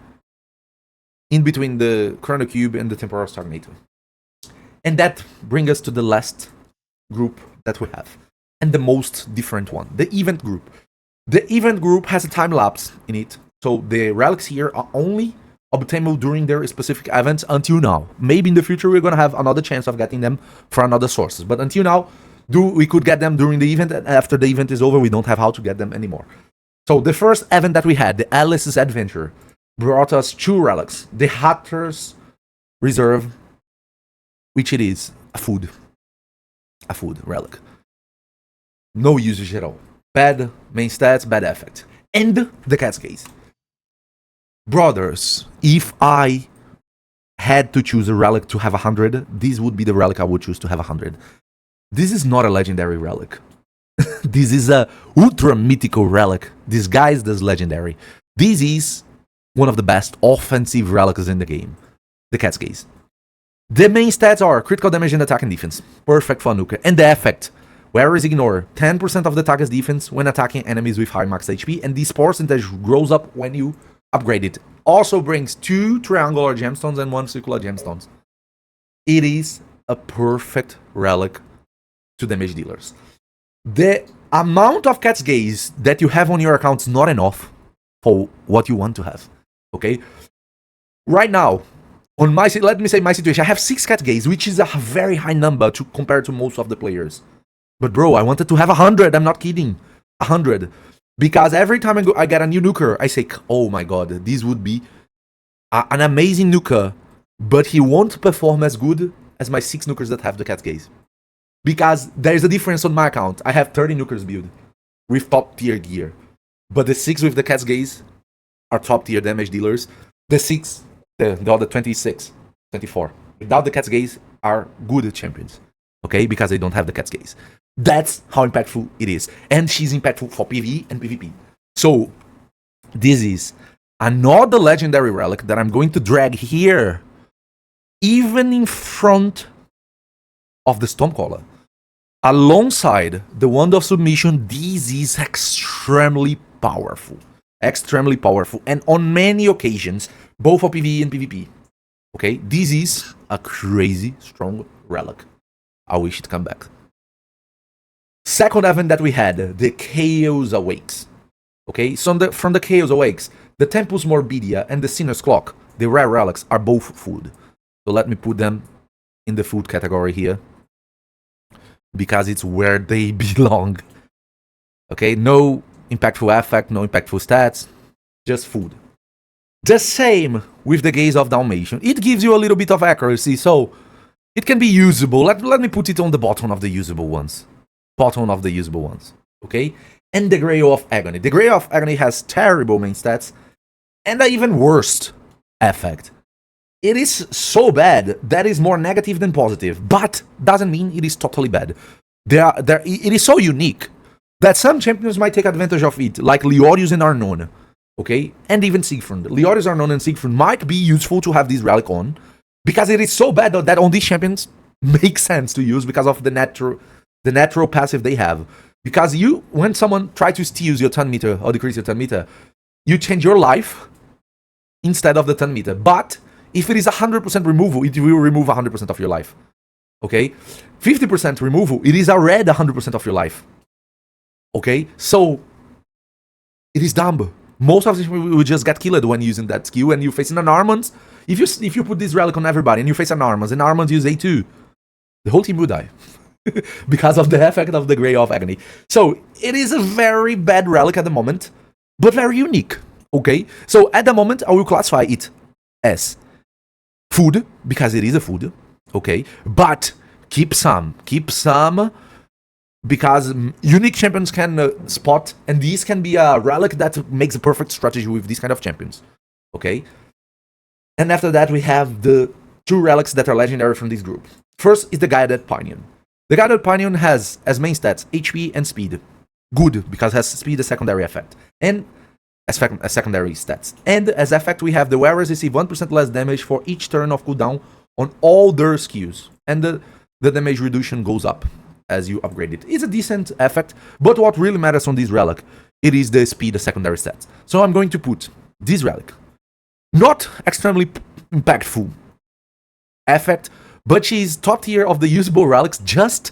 in between the Chrono Cube and the Temporal Stagnator. And that brings us to the last group that we have, and the most different one, the event group. The event group has a time lapse in it, so the relics here are only obtainable during their specific events until now. Maybe in the future we're gonna have another chance of getting them for another sources, but until now, we could get them during the event, and after the event is over, we don't have how to get them anymore. So the first event that we had, the Alice's Adventure, brought us 2 relics. The Hatter's Reserve, which it is a food relic. No usage at all. Bad main stats, bad effect. and the Cascades. Brothers, if I had to choose a relic to have 100, this would be the relic I would choose to have 100. This is not a legendary relic. This is a ultra mythical relic disguised as legendary. This is one of the best offensive relics in the game, the Cascades. The main stats are critical damage and attack and defense, perfect for nuker, and the effect, whereas ignore 10% of the target's defense when attacking enemies with high max HP, and this percentage grows up when you upgrade it. Also brings 2 triangular gemstones and 1 circular gemstones. It is a perfect relic to damage dealers. The amount of Cat's Gaze that you have on your account is not enough for what you want to have. Okay? Right now, on my let me say my situation, I have 6 Cat's Gaze, which is a very high number to compare to most of the players. But bro, I wanted to have 100. I'm not kidding. 100. Because every time I get a new nuker, I say, oh my god, this would be an amazing nuker, but he won't perform as good as my 6 nukers that have the Cat's Gaze. Because there's a difference on my account. I have 30 nukers build with top tier gear. But the 6 with the Cat's Gaze are top tier damage dealers. The 6, the other 26, 24, without the Cat's Gaze are good champions. Okay? Because they don't have the Cat's Gaze. That's how impactful it is. And she's impactful for PvE and PvP. So, this is another legendary relic that I'm going to drag here, even in front of the Stormcaller. Alongside the Wand of Submission, this is extremely powerful. Extremely powerful. And on many occasions, both for PvE and PvP. Okay? This is a crazy strong relic. I wish it come back. Second event that we had, the Chaos Awakes. Okay? So from the Chaos Awakes, the Tempus Morbidia and the Sinner's Clock, the rare relics, are both food. So let me put them in the food category here, because it's where they belong. Okay, no impactful effect, no impactful stats, just food. The same with the Gaze of Dalmatian. It gives you a little bit of accuracy, so it can be usable. Let me put it on the bottom of the usable ones. Bottom of the usable ones. Okay? And the Grail of Agony. The Grail of Agony has terrible main stats and an even worse effect. It is so bad that is more negative than positive, but doesn't mean it is totally bad. It is so unique that some champions might take advantage of it, like Leorius and Arnon, okay? And even Siegfried. Leorius, Arnon, and Siegfried might be useful to have this relic on, because it is so bad that on these champions makes sense to use because of the natural passive they have. Because when someone tries to steal your turn meter or decrease your turn meter, you change your life instead of the turn meter. But if it is 100% removal, it will remove 100% of your life. Okay? 50% removal, it is already 100% of your life. Okay? So, it is dumb. Most of the time will just get killed when using that skill, and you facing an Armand. If you put this relic on everybody and you face an Armand, and Armand use A2, the whole team will die. Because of the effect of the Grail of Agony. So, it is a very bad relic at the moment, but very unique. Okay? So, at the moment, I will classify it as food, because it is a food, okay? But keep some, because unique champions can spot, and these can be a relic that makes a perfect strategy with these kind of champions, okay? And after that, we have the 2 relics that are legendary from this group. First is the Guided Pinion. The Guided Pinion has, as main stats, HP and speed. Good, because it has speed, a secondary effect. And as secondary stats. And as effect, we have the wearers receive 1% less damage for each turn of cooldown on all their skills. And the damage reduction goes up as you upgrade it. It's a decent effect, but what really matters on this relic, it is the speed, the secondary stats. So I'm going to put this relic. Not extremely impactful effect, but she's top tier of the usable relics just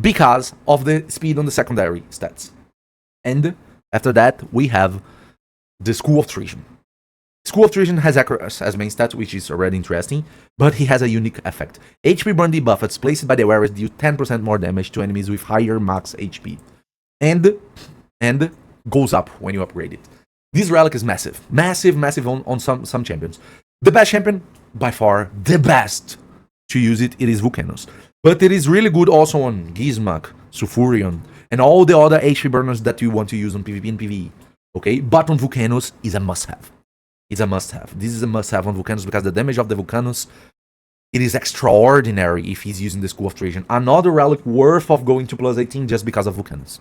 because of the speed on the secondary stats. And after that, we have the School of Treason. School of Treason has accuracy as main stat, which is already interesting, but he has a unique effect. HP burn debuffs placed by the wearers deal 10% more damage to enemies with higher max HP. And goes up when you upgrade it. This relic is massive. Massive on some champions. The best champion, by far, the best to use it is Vulcanus. But it is really good also on Gizmak, Sulfurion, and all the other HP burners that you want to use on PvP and PvE. Okay, but on Vulcanus is a must-have. It's a must-have. This is a must-have on Vulcanus because the damage of the Vulcanus, it is extraordinary if he's using the School of Trajan. Another relic worth of going to plus 18 just because of Vulcanus.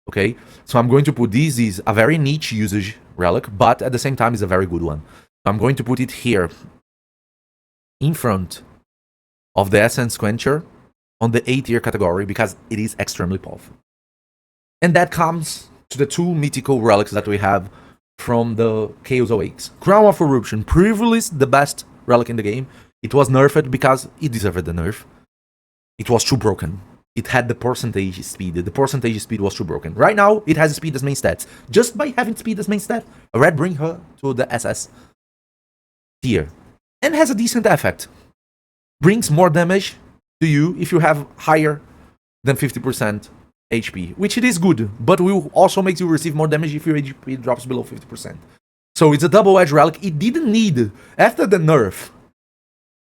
Okay, so I'm going to put this is a very niche usage relic, but at the same time is a very good one. I'm going to put it here in front of the Essence Quencher on the A tier category because it is extremely powerful. And that comes to the two mythical relics that we have from the Chaos Awakes. Crown of Eruption, previously the best relic in the game. It was nerfed because it deserved the nerf. It was too broken. It had the percentage speed. The percentage speed was too broken. Right now, it has speed as main stats. Just by having speed as main stat, a red bring her to the SS tier. And has a decent effect. Brings more damage to you if you have higher than 50% HP, which it is good, but will also make you receive more damage if your HP drops below 50%. So it's a double-edged relic. It didn't need, after the nerf,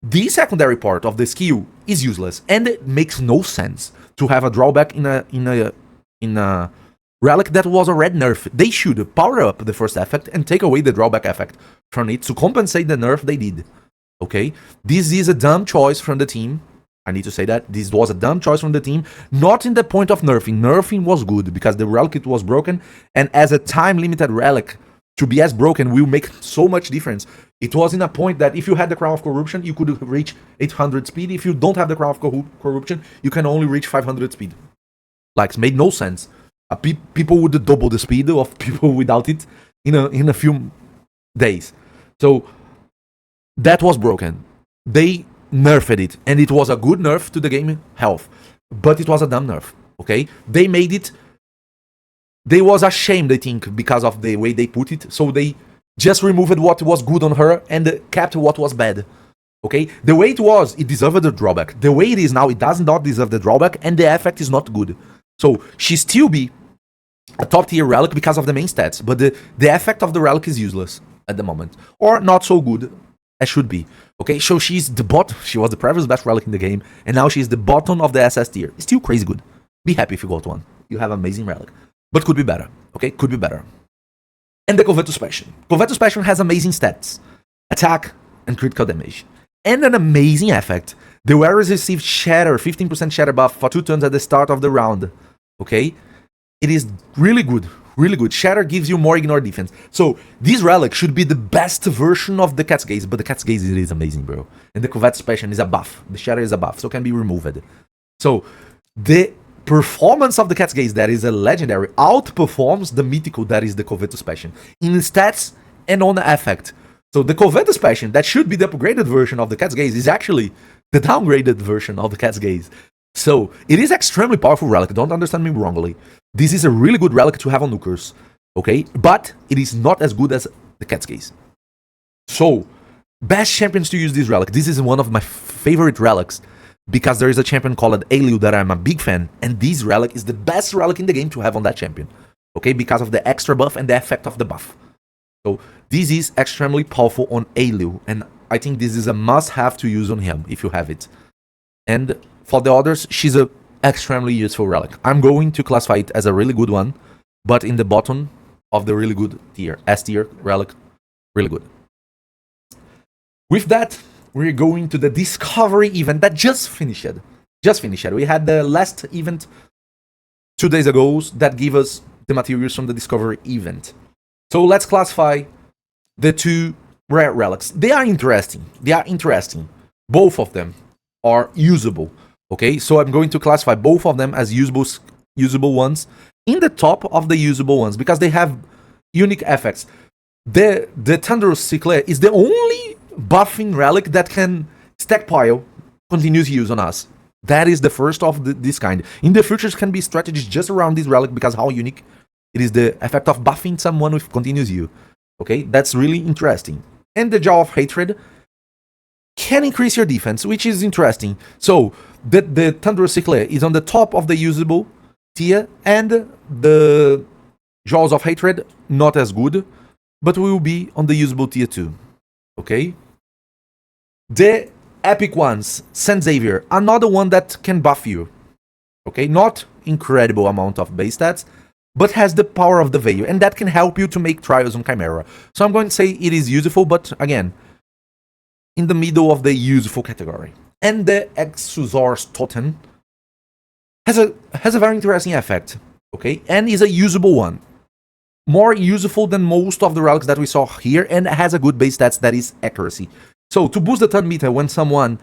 the secondary part of the skill is useless, and it makes no sense to have a drawback in a relic that was already nerfed. They should power up the first effect and take away the drawback effect from it to compensate the nerf they did. Okay, this is a dumb choice from the team. I need to say that this was a dumb choice from the team, not in the point of nerfing. Nerfing was good because the relic it was broken, and as a time-limited relic, to be as broken will make so much difference. It was in a point that if you had the Crown of Corruption, you could reach 800 speed. If you don't have the Crown of Corruption, you can only reach 500 speed. Like, it made no sense. People would double the speed of people without it in a few days. So that was broken. They nerfed it, and it was a good nerf to the game health, but it was a dumb nerf. Okay, they made it. They was ashamed, I think, because of the way they put it. So they just removed what was good on her and kept what was bad. Okay, the way it was, it deserved the drawback. The way it is now, it does not deserve the drawback, and the effect is not good. So she still be a top tier relic because of the main stats, but the effect of the relic is useless at the moment, or not so good as should be. Okay, so she's the bottom. She was the previous best relic in the game, and now she's the bottom of the SS tier. Still crazy good. Be happy if you got one. You have amazing relic, but could be better. Okay, could be better. And the Covetus Passion. Covetus Passion has amazing stats, attack and critical damage, and an amazing effect. The wearers receive Shatter, 15% Shatter buff for 2 turns at the start of the round. Okay, it is really good. Really good. Shatter gives you more ignore defense. So this relic should be the best version of the Cat's Gaze, but the Cat's Gaze is amazing, bro. And the Covetus Passion is a buff. The Shatter is a buff, so can be removed. So the performance of the Cat's Gaze, that is a legendary, outperforms the mythical, that is the Covetus Passion, in stats and on effect. So the Covetus Passion, that should be the upgraded version of the Cat's Gaze, is actually the downgraded version of the Cat's Gaze. So it is extremely powerful relic, don't understand me wrongly. This is a really good relic to have on nukers, okay? But it is not as good as the Cat's Gaze. So, best champions to use this relic. This is one of my favorite relics because there is a champion called Aliu that I'm a big fan, and this relic is the best relic in the game to have on that champion, okay? Because of the extra buff and the effect of the buff. So this is extremely powerful on Aliu, and I think this is a must-have to use on him if you have it. And for the others, she's a extremely useful relic. I'm going to classify it as a really good one, but in the bottom of the really good tier, S tier relic, really good. With that, we're going to the discovery event that just finished. We had the last event 2 days ago that gave us the materials from the discovery event. So let's classify the two rare relics. They are interesting. Both of them are usable. Okay, so I'm going to classify both of them as usable ones in the top of the usable ones because they have unique effects. The Thunderous Cycler is the only buffing relic that can stackpile continuous use on us. That is the first of this kind. In the future, can be strategies just around this relic because how unique it is, the effect of buffing someone with continuous use. Okay, that's really interesting. And the Jaw of Hatred can increase your defense, which is interesting. So the Thunderous Cycler is on the top of the usable tier, and the Jaws of Hatred not as good, but will be on the usable tier too. Okay. The epic ones, Saint Xavier, another one that can buff you. Okay, not incredible amount of base stats, but has the power of the Veil, and that can help you to make trials on Chimera. So I'm going to say it is useful, but again, in the middle of the useful category. And the Exusor's Totem has a very interesting effect, okay? And is a usable one. More useful than most of the relics that we saw here, and has a good base stats that is accuracy. So to boost the turn meter when someone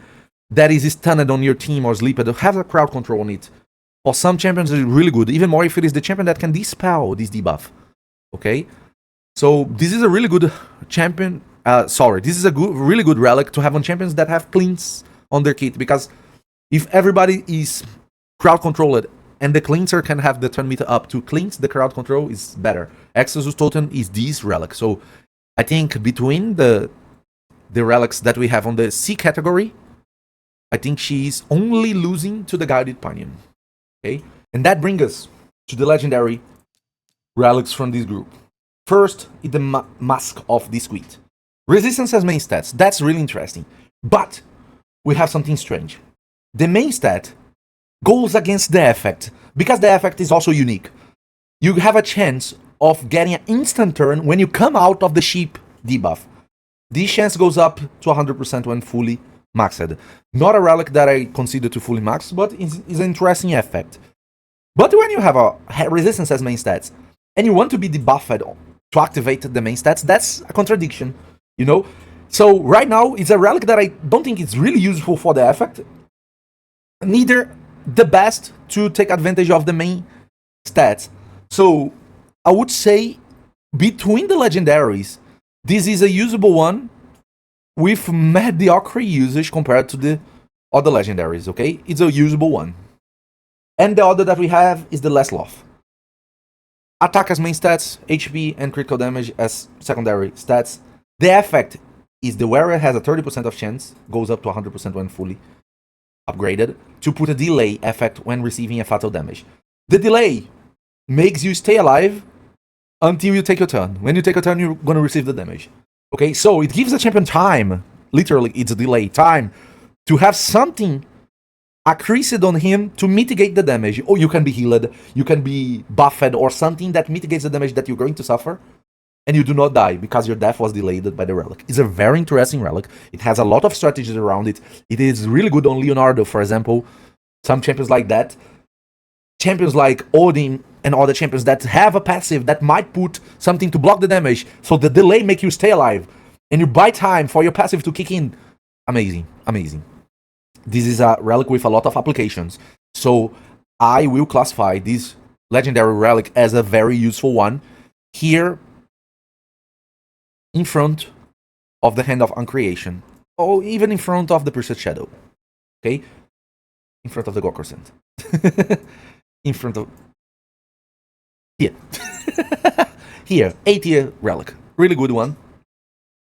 that is stunned on your team or sleeped have a crowd control on it, for some champions is really good, even more if it is the champion that can dispel this debuff, okay? So this is a really good champion, this is a really good relic to have on champions that have cleans on their kit, because if everybody is crowd controlled and the cleanser can have the turn meter up to cleanse the crowd control is better. Exodus Totem is this relic. So I think between the relics that we have on the C category, I think she's only losing to the Guided Pinion. Okay? And that brings us to the legendary relics from this group. First is the Mask of Discreet. Resistance as main stats. That's really interesting. But we have something strange. The main stat goes against the effect, because the effect is also unique. You have a chance of getting an instant turn when you come out of the sheep debuff. This chance goes up to 100% when fully maxed. Not a relic that I consider to fully max, but is an interesting effect. But when you have a resistance as main stats, and you want to be debuffed to activate the main stats, that's a contradiction, you know? So right now, it's a relic that I don't think it's really useful for the effect. Neither the best to take advantage of the main stats. So I would say between the legendaries, this is a usable one with mediocre usage compared to the other legendaries, okay? It's a usable one. And the other that we have is the Last Loth. Attack as main stats, HP and critical damage as secondary stats. The effect is the wearer has a 30% of chance, goes up to 100% when fully upgraded, to put a delay effect when receiving a fatal damage. The delay makes you stay alive until you take your turn. When you take a turn, you're going to receive the damage. Okay, so it gives the champion time, literally it's a delay, time, to have something accreted on him to mitigate the damage. Or you can be healed, you can be buffed, or something that mitigates the damage that you're going to suffer, and you do not die because your death was delayed by the relic. It's a very interesting relic. It has a lot of strategies around it. It is really good on Leonardo, for example. Some champions like that. Champions like Odin and other champions that have a passive that might put something to block the damage, so the delay make you stay alive, and you buy time for your passive to kick in. Amazing, amazing. This is a relic with a lot of applications. So I will classify this legendary relic as a very useful one. Here, in front of the Hand of Uncreation, or even in front of the Pierced Shadow, okay? In front of the Gokursent. In front of... Here. Here, A-tier relic. Really good one.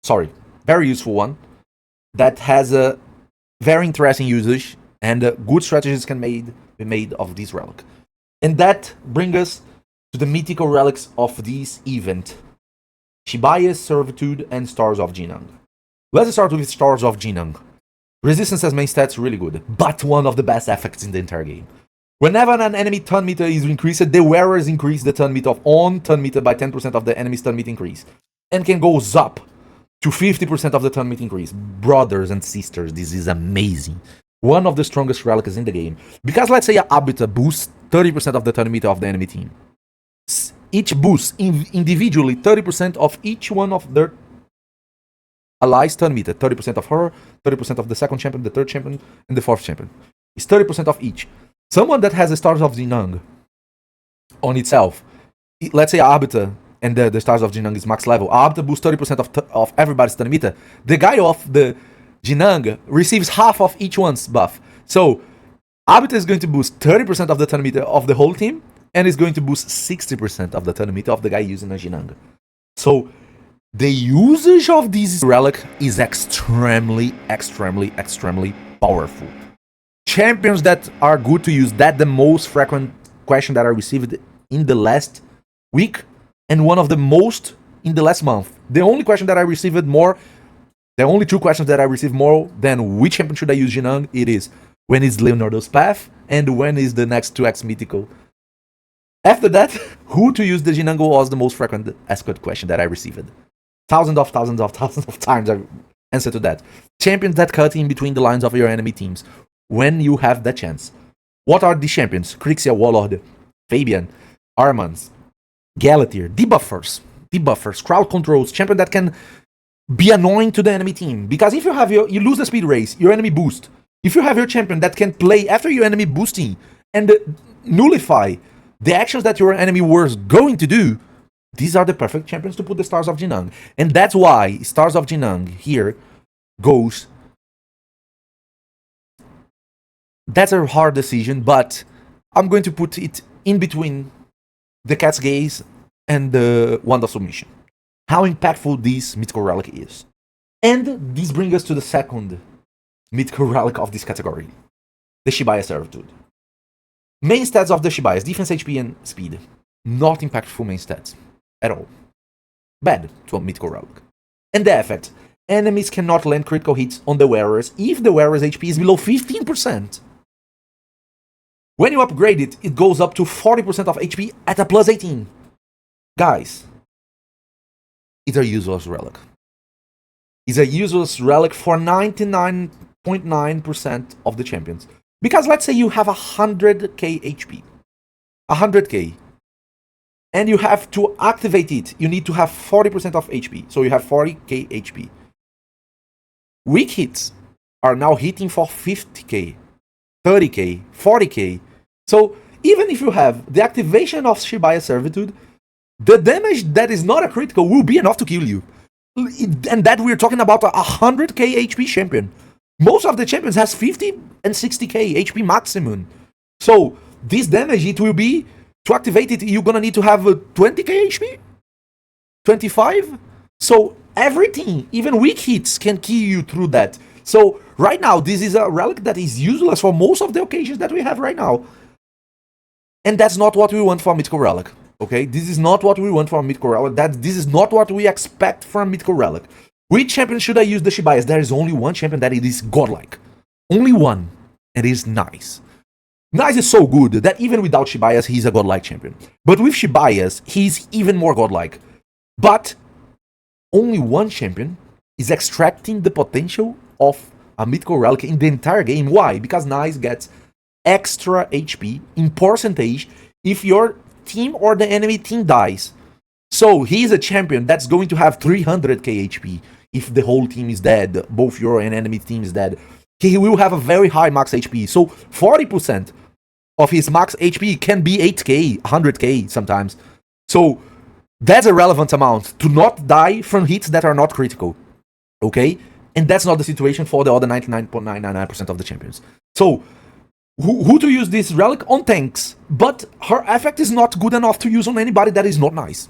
Sorry, very useful one. That has a very interesting usage, and good strategies can be made of this relic. And that brings us to the mythical relics of this event. Shibaya's Servitude and Stars of Jinang. Let's start with Stars of Jinang. Resistance as main stats really good, but one of the best effects in the entire game. Whenever an enemy turn meter is increased, the wearers increase the turn meter on turn meter by 10% of the enemy's turn meter increase, and can go up to 50% of the turn meter increase. Brothers and sisters, this is amazing. One of the strongest relics in the game. Because let's say Abita boosts 30% of the turn meter of the enemy team. Each boosts individually 30% of each one of their allies' turn meter. 30% of her, 30% of the second champion, the third champion, and the fourth champion. It's 30% of each. Someone that has the Stars of Jinang on itself, let's say Arbiter and the Stars of Jinang is max level, Arbiter boosts 30% of everybody's turn meter. The guy of the Jinang receives half of each one's buff. So Arbiter is going to boost 30% of the turn meter of the whole team, and is going to boost 60% of the turn meter of the guy using a Jinang. So the usage of this relic is extremely powerful. Champions that are good to use, that the most frequent question that I received in the last week, and one of the most in the last month. The only question that I received more, the only two questions that I received more than which champion should I use Jinang, it is when is Leonardo's path, and when is the next 2x mythical After that, who to use the Jinango was the most frequent asked question that I received. Thousands of times I answered to that. Champions that cut in between the lines of your enemy teams when you have that chance. What are the champions? Crixia, Warlord, Fabian, Armans, Galatir, debuffers, crowd controls, champion that can be annoying to the enemy team. Because if you have you lose the speed race, your enemy boost. If you have your champion that can play after your enemy boosting and nullify the actions that your enemy was going to do, these are the perfect champions to put the Stars of Jinang. And that's why Stars of Jinang here goes. That's a hard decision, but I'm going to put it in between the Cat's Gaze and the Wand of Submission. How impactful this Mythical Relic is. And this brings us to the second Mythical Relic of this category. The Shibaya Servitude. Main stats of the Shibayas, defense, HP, and speed. Not impactful main stats. At all. Bad to a Mythical Relic. And the effect. Enemies cannot land critical hits on the wearers if the wearer's HP is below 15%. When you upgrade it, it goes up to 40% of HP at a plus 18. Guys, it's a useless relic. It's a useless relic for 99.9% of the champions. Because let's say you have 100k HP. 100k. And you have to activate it. You need to have 40% of HP. So you have 40k HP. Weak hits are now hitting for 50k. 30k, 40k. So even if you have the activation of Shibaya Servitude, the damage that is not a critical will be enough to kill you. And that we're talking about a 100k HP champion. Most of the champions has 50 and 60k HP maximum. So this damage, it will be, to activate it, you're gonna need to have 20k HP? 25? So everything, even weak hits, can kill you through that. So right now, this is a relic that is useless for most of the occasions that we have right now. And that's not what we want for a Mythical Relic. Okay? This is not what we want for a Mythical Relic. This is not what we expect from a Mythical Relic. Which champion should I use the Shibayas? There is only one champion that it is godlike. Only one. And it is Nice. Nice is so good that even without Shibayas, he's a godlike champion. But with Shibayas, he's even more godlike. But only one champion is extracting the potential of a Mythical Relic in the entire game. Why? Because Nice gets extra HP in percentage if your team or the enemy team dies. So he's a champion that's going to have 300k HP if the whole team is dead, both your and enemy team is dead. He will have a very high max HP. So 40% of his max HP can be 8k, 100k sometimes. So that's a relevant amount to not die from hits that are not critical. Okay? And that's not the situation for the other 99.999% of the champions. So who to use this relic? On tanks. But her effect is not good enough to use on anybody that is not Nice.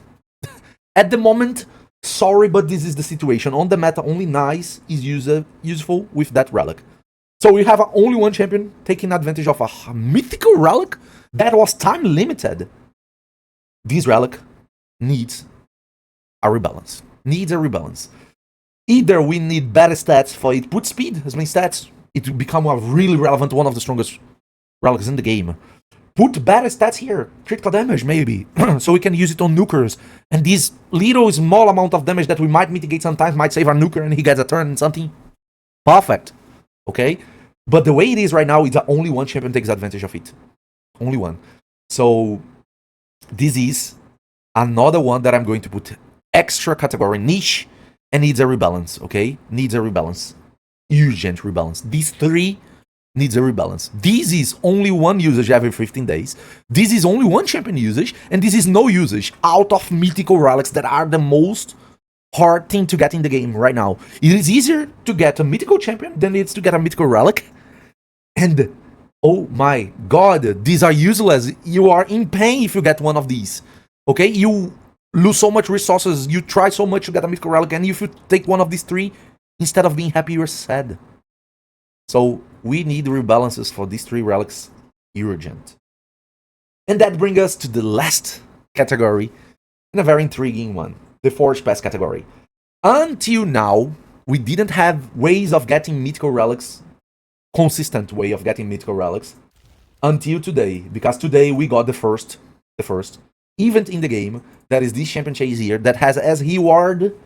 At the moment, sorry, but this is the situation. On the meta, only Nice is useful with that relic. So we have only one champion taking advantage of a Mythical Relic that was time limited. This relic needs a rebalance. Either we need better stats for it, put speed as main stats, it will become a really relevant, one of the strongest relics in the game. Put better stats here, critical damage maybe, so we can use it on nukers. And this little small amount of damage that we might mitigate sometimes might save our nuker and he gets a turn and something. Perfect. Okay? But the way it is right now, it's only one champion takes advantage of it. Only one. So this is another one that I'm going to put extra category niche and needs a rebalance, okay? Needs a rebalance. Urgent rebalance. These three needs a rebalance. This is only one usage every 15 days. This is only one champion usage, and this is no usage out of Mythical Relics that are the most hard thing to get in the game right now. It is easier to get a Mythical champion than it is to get a Mythical Relic. And oh my god, these are useless. You are in pain if you get one of these. Okay? You lose so much resources, you try so much to get a Mythical Relic, and if you take one of these three, instead of being happy, you're sad. So we need rebalances for these three relics urgent. And that brings us to the last category, and a very intriguing one, the Forge Pass category. Until now, we didn't have ways of getting Mythical Relics, consistent way of getting Mythical Relics, until today, because today we got the first the first event in the game that is this champion chase here that has as reward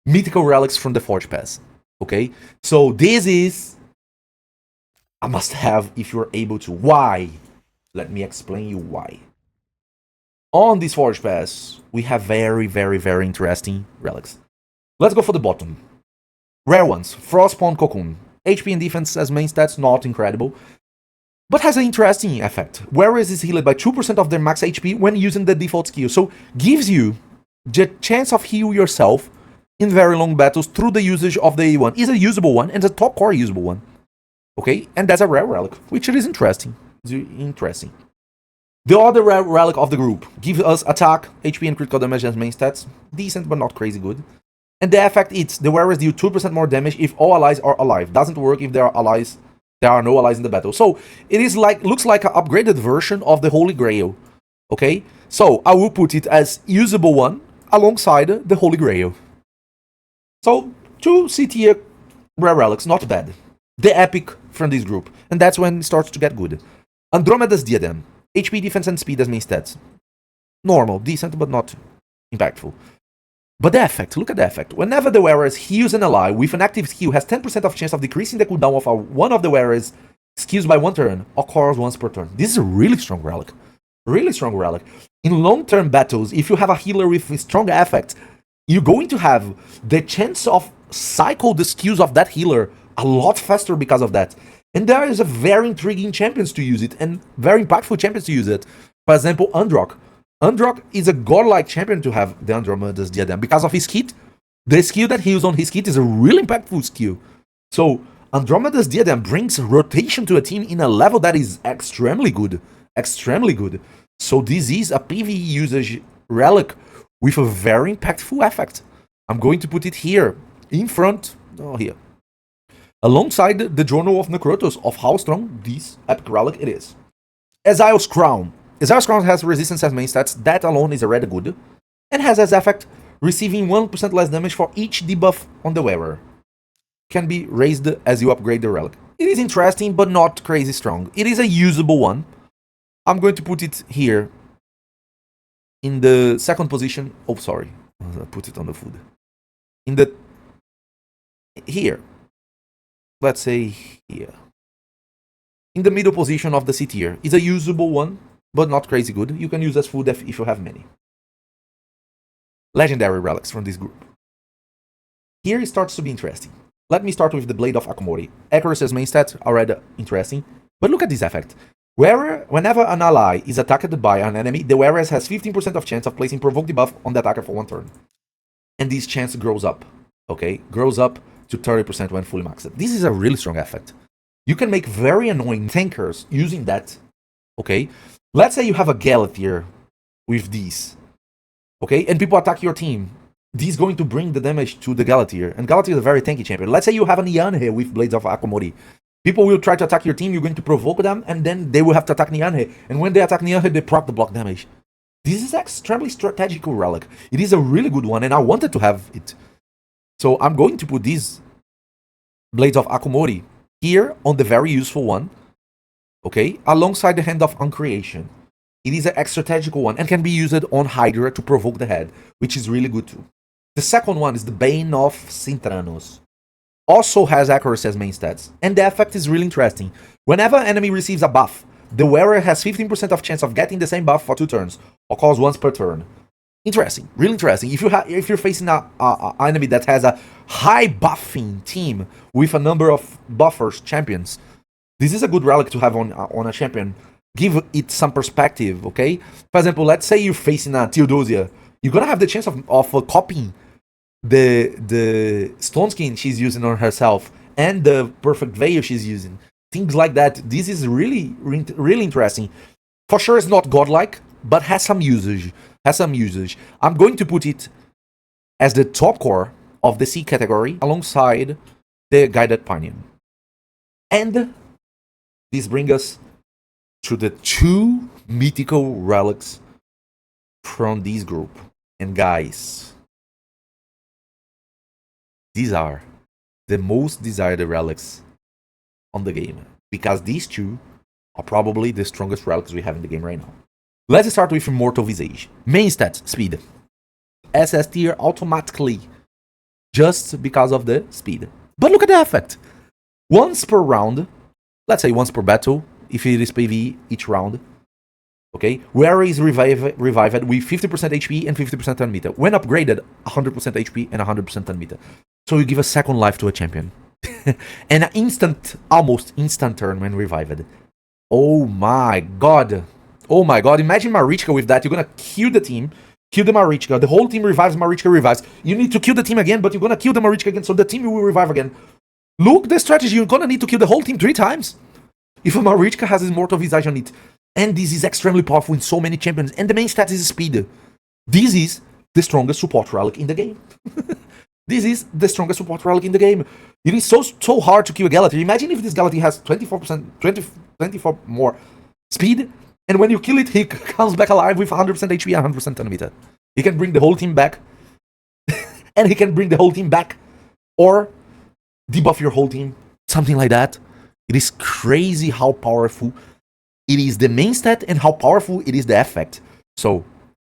mythical relics from the Forge Pass. Okay, so this is a must-have if you're able to. Why? Let me explain you why. On this Forge Pass, we have very, very, very interesting relics. Let's go for the bottom. Rare ones. Frostpawn Cocoon. HP and defense as main stats, not incredible, but has an interesting effect. Warriors is healed by 2% of their max HP when using the default skill, so gives you the chance of heal yourself in very long battles through the usage of the A1. It's a usable one, and it's a top core usable one. Okay, and that's a rare relic, which is interesting. It's interesting. The other rare relic of the group gives us attack, HP, and critical damage as main stats. Decent, but not crazy good. And the effect is the wearers deal 2% more damage if all allies are alive. Doesn't work if there are no allies in the battle. So it is like looks like an upgraded version of the Holy Grail. Okay, so I will put it as usable one alongside the Holy Grail. So 2 C-tier rare relics, not bad. The epic from this group, and that's when it starts to get good. Andromeda's Diadem, HP, defense, and speed as main stats. Normal, decent, but not impactful. But the effect, look at the effect. Whenever the wearer heals an ally with an active skill, has 10% of chance of decreasing the cooldown of one of the wearer's skills by 1 turn, occurs once per turn. This is a really strong relic. Really strong relic. In long-term battles, if you have a healer with strong effect, you're going to have the chance of cycle the skills of that healer a lot faster because of that. And there is a very intriguing champions to use it, and very impactful champions to use it. For example, Undrock. Undrock is a godlike champion to have the Andromeda's Diadem because of his kit. The skill that he uses on his kit is a really impactful skill. So Andromeda's Diadem brings rotation to a team in a level that is extremely good. Extremely good. So this is a PvE usage relic with a very impactful effect. I'm going to put it here, in front, here. Alongside the Journal of Necrotos of how strong this epic relic it is. Exile's Crown. Exile's Crown has resistance as main stats, that alone is already good, and has as effect receiving 1% less damage for each debuff on the wearer. Can be raised as you upgrade the relic. It is interesting, but not crazy strong. It is a usable one. I'm going to put it here in the second position. Oh, sorry. I put it on the food. In the... here. Let's say here. In the middle position of the C tier. It's a usable one, but not crazy good. You can use as food if you have many. Legendary relics from this group. Here it starts to be interesting. Let me start with the Blade of Akomori. Accuracy as main stat, already interesting. But look at this effect. Whenever an ally is attacked by an enemy, the wearer has 15% of chance of placing provoke debuff on the attacker for 1 turn. And this chance grows up. Okay? Grows up to 30% when fully maxed. This is a really strong effect. You can make very annoying tankers using that. Okay? Let's say you have a Galatier with these. Okay? And people attack your team. This is going to bring the damage to the Galatier. And Galatier is a very tanky champion. Let's say you have an Nianhe with Blades of Akomori. People will try to attack your team, you're going to provoke them, and then they will have to attack Nianhe. And when they attack Nianhe, they proc the block damage. This is extremely strategical relic. It is a really good one, and I wanted to have it. So I'm going to put these Blades of Akomori here on the very useful one. Okay? Alongside the Hand of Uncreation. It is an strategical one, and can be used on Hydra to provoke the head, which is really good too. The second one is the Bane of Sintranos. Also has accuracy as main stats, and the effect is really interesting. Whenever an enemy receives a buff, the wearer has 15% of chance of getting the same buff for 2 turns, occurs once per turn. Interesting, really interesting. If you're facing an enemy that has a high buffing team with a number of buffers, champions, this is a good relic to have on a champion. Give it some perspective, okay? For example, let's say you're facing a Theodosia, you're gonna have the chance of copying the stone skin she's using on herself and the perfect veil she's using, things like that. This is really interesting. For sure, it's not godlike, but has some usage. I'm going to put it as the top core of the C category alongside the Guided Pinion. And this brings us to the 2 mythical relics from this group. And guys, these are the most desired relics on the game, because these 2 are probably the strongest relics we have in the game right now. Let's start with Immortal Visage. Main stats, speed. SS tier automatically, just because of the speed. But look at the effect. Once per round, let's say once per battle, if it is PvE each round, okay, where is revived with 50% HP and 50% turn meter. When upgraded, 100% HP and 100% turn meter. So you give a second life to a champion. And an instant, almost instant turn when revived. Oh my god. Oh my god, imagine Marichka with that. You're gonna kill the team, kill the Marichka, the whole team revives, Marichka revives. You need to kill the team again, but you're gonna kill the Marichka again, so the team will revive again. Look the strategy, you're gonna need to kill the whole team 3 times. If a Marichka has Immortal Visage on it. And this is extremely powerful in so many champions. And the main stat is speed. This is the strongest support relic in the game. This is the strongest support relic in the game. It is so hard to kill a Galatry. Imagine if this Galatry has 24 more speed. And when you kill it, he comes back alive with 100% HP and 100% turn meter. He can bring the whole team back. And he can bring the whole team back. Or debuff your whole team. Something like that. It is crazy how powerful it is the main stat and how powerful it is the effect. So,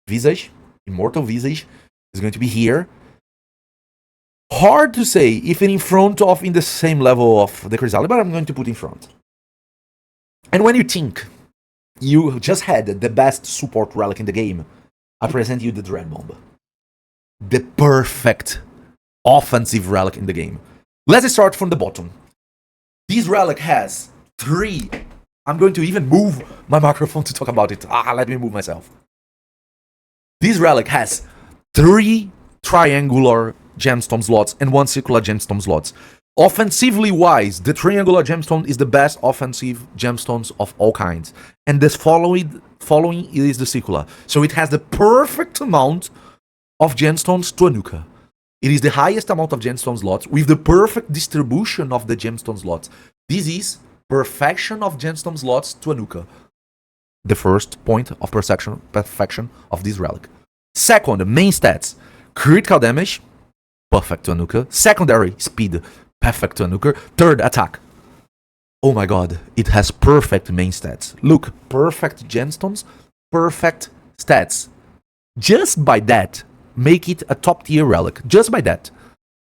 Visage, Immortal Visage, is going to be here. Hard to say if it in front of in the same level of the Chrysalis, but I'm going to put in front. And when you think you just had the best support relic in the game, I present you the Dread Bomb. The perfect offensive relic in the game. Let's start from the bottom. This relic has 3... I'm going to even move my microphone to talk about it. Let me move myself. This relic has 3 triangular gemstone slots and 1 circular gemstone slots. Offensively wise, the triangular gemstone is the best offensive gemstones of all kinds. And this following is the circular. So it has the perfect amount of gemstones to a nuker. It is the highest amount of gemstone slots with the perfect distribution of the gemstone slots. This is perfection of gemstone slots to a nuker. The first point of perfection of this relic. Second, main stats. Critical damage, perfect to a nuker. Secondary, speed, perfect to a nuker. Third, attack. Oh my god, it has perfect main stats. Look, perfect gemstones, perfect stats. Just by that, make it a top tier relic. Just by that.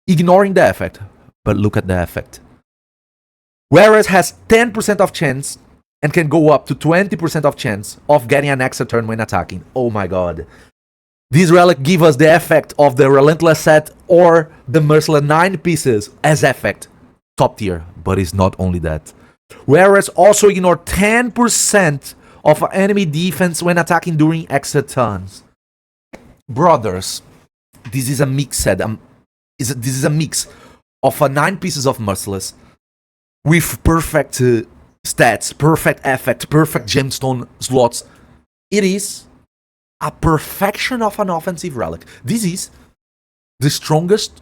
Ignoring the effect. But look at the effect. Whereas has 10% of chance and can go up to 20% of chance of getting an extra turn when attacking. Oh my god. This relic gives us the effect of the Relentless set or the Merciless 9 pieces as effect. Top tier, but it's not only that. Whereas also ignore 10% of enemy defense when attacking during extra turns. Brothers, this is a mix set. This is a mix of 9 pieces of Merciless with perfect stats, perfect effect, perfect gemstone slots. It is a perfection of an offensive relic. This is the strongest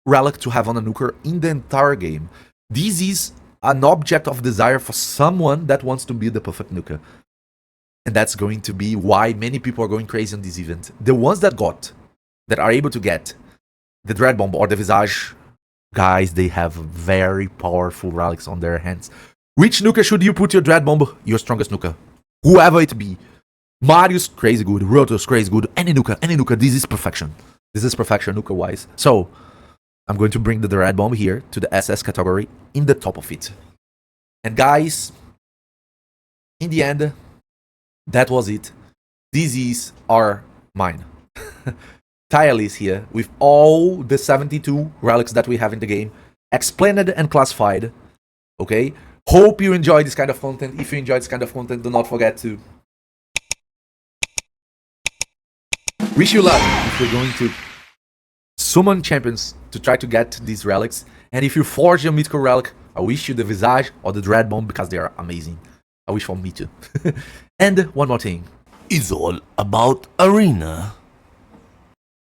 relic to have on a nuker in the entire game. This is an object of desire for someone that wants to be the perfect nuker. And that's going to be why many people are going crazy on this event. The ones that are able to get the Dread Bomb or the Visage, guys, they have very powerful relics on their hands. Which nuker should you put your Dread Bomb? Your strongest nuker. Whoever it be. Marius, crazy good. Rotos, crazy good. Any nuker. This is perfection. This is perfection nuker-wise. So, I'm going to bring the Dread Bomb here to the SS category in the top of it. And guys, in the end, that was it. This is mine. TIERLIST here with all the 72 relics that we have in the game, explained and classified. Okay? Hope you enjoy this kind of content. If you enjoy this kind of content, do not forget to wish you luck if you're going to summon champions to try to get these relics. And if you forge a mythical relic, I wish you the Visage or the Dread Bomb because they are amazing. I wish for me too. And one more thing. It's all about arena.